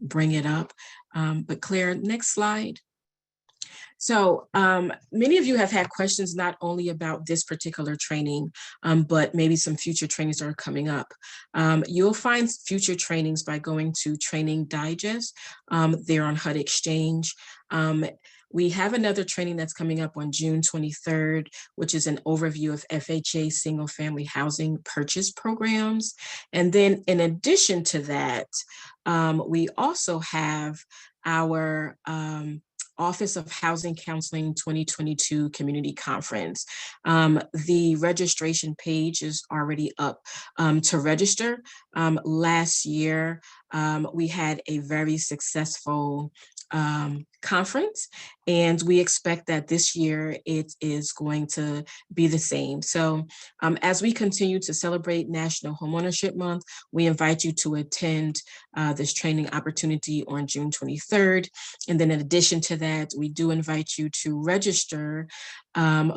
A: bring it up. But Claire, next slide. So many of you have had questions not only about this particular training, but maybe some future trainings that are coming up. You'll find future trainings by going to Training Digest. They're on HUD Exchange. We have another training that's coming up on June 23rd, which is an overview of FHA single family housing purchase programs. And then in addition to that, we also have our Office of Housing Counseling 2022 Community Conference. The registration page is already up to register. Last year, we had a very successful conference, and we expect that this year it is going to be the same. So as we continue to celebrate National Homeownership Month, we invite you to attend this training opportunity on June 23rd. And then in addition to that, we do invite you to register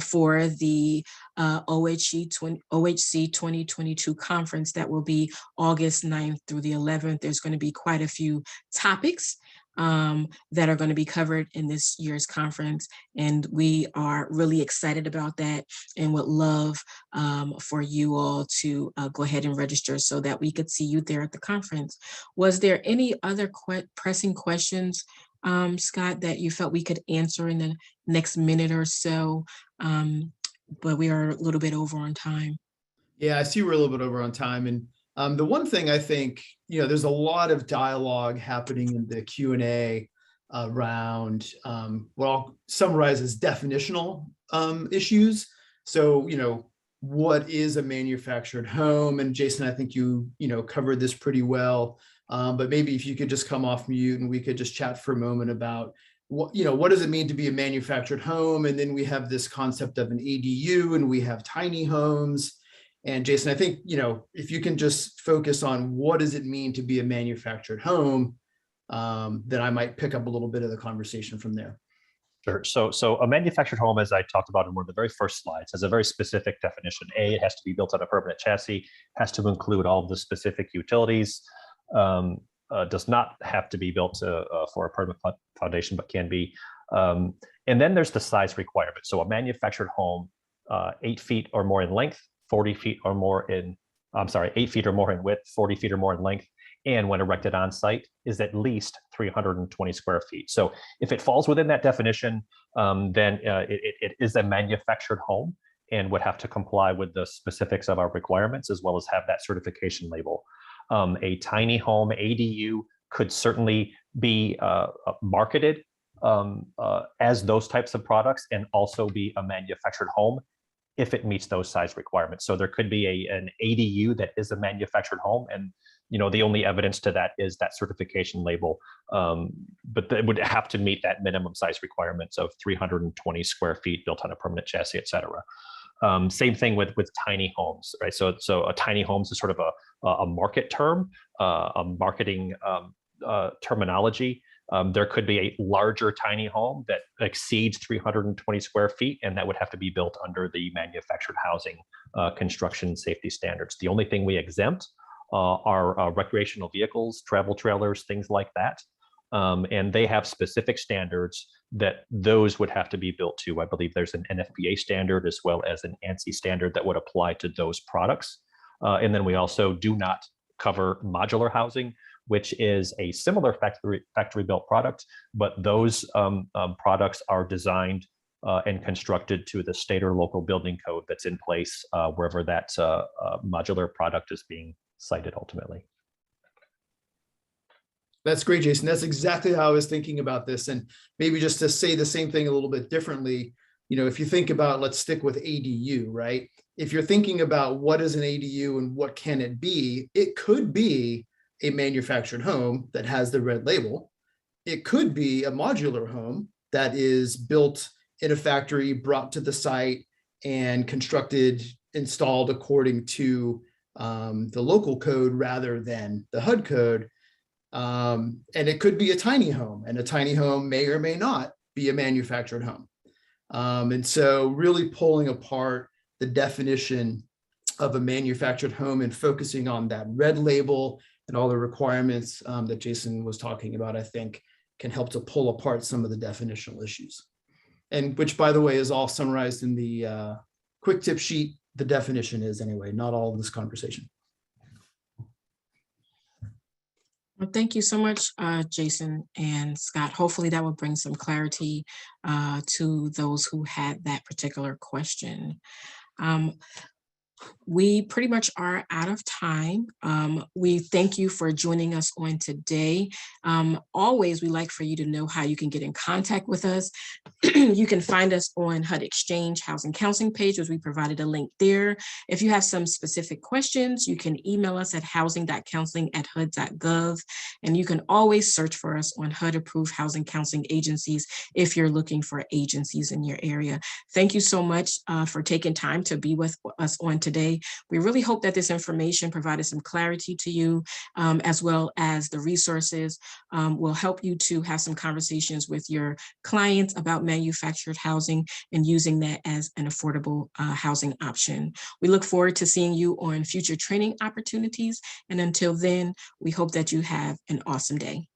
A: for the OHC 2022 conference that will be August 9th through the 11th. There's going to be quite a few topics that are going to be covered in this year's conference. And we are really excited about that and would love for you all to go ahead and register so that we could see you there at the conference. Was there any other pressing questions, Scott, that you felt we could answer in the next minute or so? But we are a little bit over on time.
F: Yeah, I see we're a little bit over on time. And the one thing I think, there's a lot of dialogue happening in the Q&A around what I'll summarize as definitional issues. So, what is a manufactured home? And Jason, I think you covered this pretty well. But maybe if you could just come off mute and we could just chat for a moment about what does it mean to be a manufactured home? And then we have this concept of an ADU, and we have tiny homes. And Jason, I think, if you can just focus on what does it mean to be a manufactured home, then I might pick up a little bit of the conversation from there.
D: Sure. So a manufactured home, as I talked about in one of the very first slides, has a very specific definition. It has to be built on a permanent chassis, has to include all of the specific utilities, does not have to be built for a permanent foundation, but can be. And then there's the size requirement. So a manufactured home, 8 feet or more in length, 40 feet or more in, 8 feet or more in width, 40 feet or more in length, and when erected on site is at least 320 square feet. So if it falls within that definition, then it is a manufactured home and would have to comply with the specifics of our requirements, as well as have that certification label. A tiny home ADU could certainly be marketed as those types of products and also be a manufactured home if it meets those size requirements. So there could be an ADU that is a manufactured home, and the only evidence to that is that certification label, but it would have to meet that minimum size requirements of 320 square feet built on a permanent chassis, et cetera. Same thing with tiny homes, right? So a tiny homes is sort of a market term, a marketing terminology. There could be a larger tiny home that exceeds 320 square feet, and that would have to be built under the manufactured housing construction safety standards. The only thing we exempt are recreational vehicles, travel trailers, things like that. And they have specific standards that those would have to be built to. I believe there's an NFPA standard as well as an ANSI standard that would apply to those products. And then we also do not cover modular housing, which is a similar factory built product, but those products are designed and constructed to the state or local building code that's in place wherever that modular product is being cited ultimately.
F: That's great, Jason. That's exactly how I was thinking about this. And maybe just to say the same thing a little bit differently, if you think about, let's stick with ADU, right? If you're thinking about what is an ADU and what can it be, it could be a manufactured home that has the red label. It could be a modular home that is built in a factory, brought to the site and constructed, installed according to the local code rather than the HUD code. And it could be a tiny home, and a tiny home may or may not be a manufactured home. And so really pulling apart the definition of a manufactured home and focusing on that red label and all the requirements that Jason was talking about, I think can help to pull apart some of the definitional issues. And which, by the way, is all summarized in the quick tip sheet. The definition is anyway, not all of this conversation.
A: Well, thank you so much, Jason and Scott. Hopefully that will bring some clarity to those who had that particular question. We pretty much are out of time. We thank you for joining us on today. Always, we like for you to know how you can get in contact with us. You can find us on HUD Exchange Housing Counseling page, which we provided a link there. If you have some specific questions, you can email us at housing.counseling@hud.gov. And you can always search for us on HUD approved housing counseling agencies if you're looking for agencies in your area. Thank you so much for taking time to be with us on today. We really hope that this information provided some clarity to you, as well as the resources will help you to have some conversations with your clients about manufactured housing and using that as an affordable housing option. We look forward to seeing you on future training opportunities. And until then, we hope that you have an awesome day.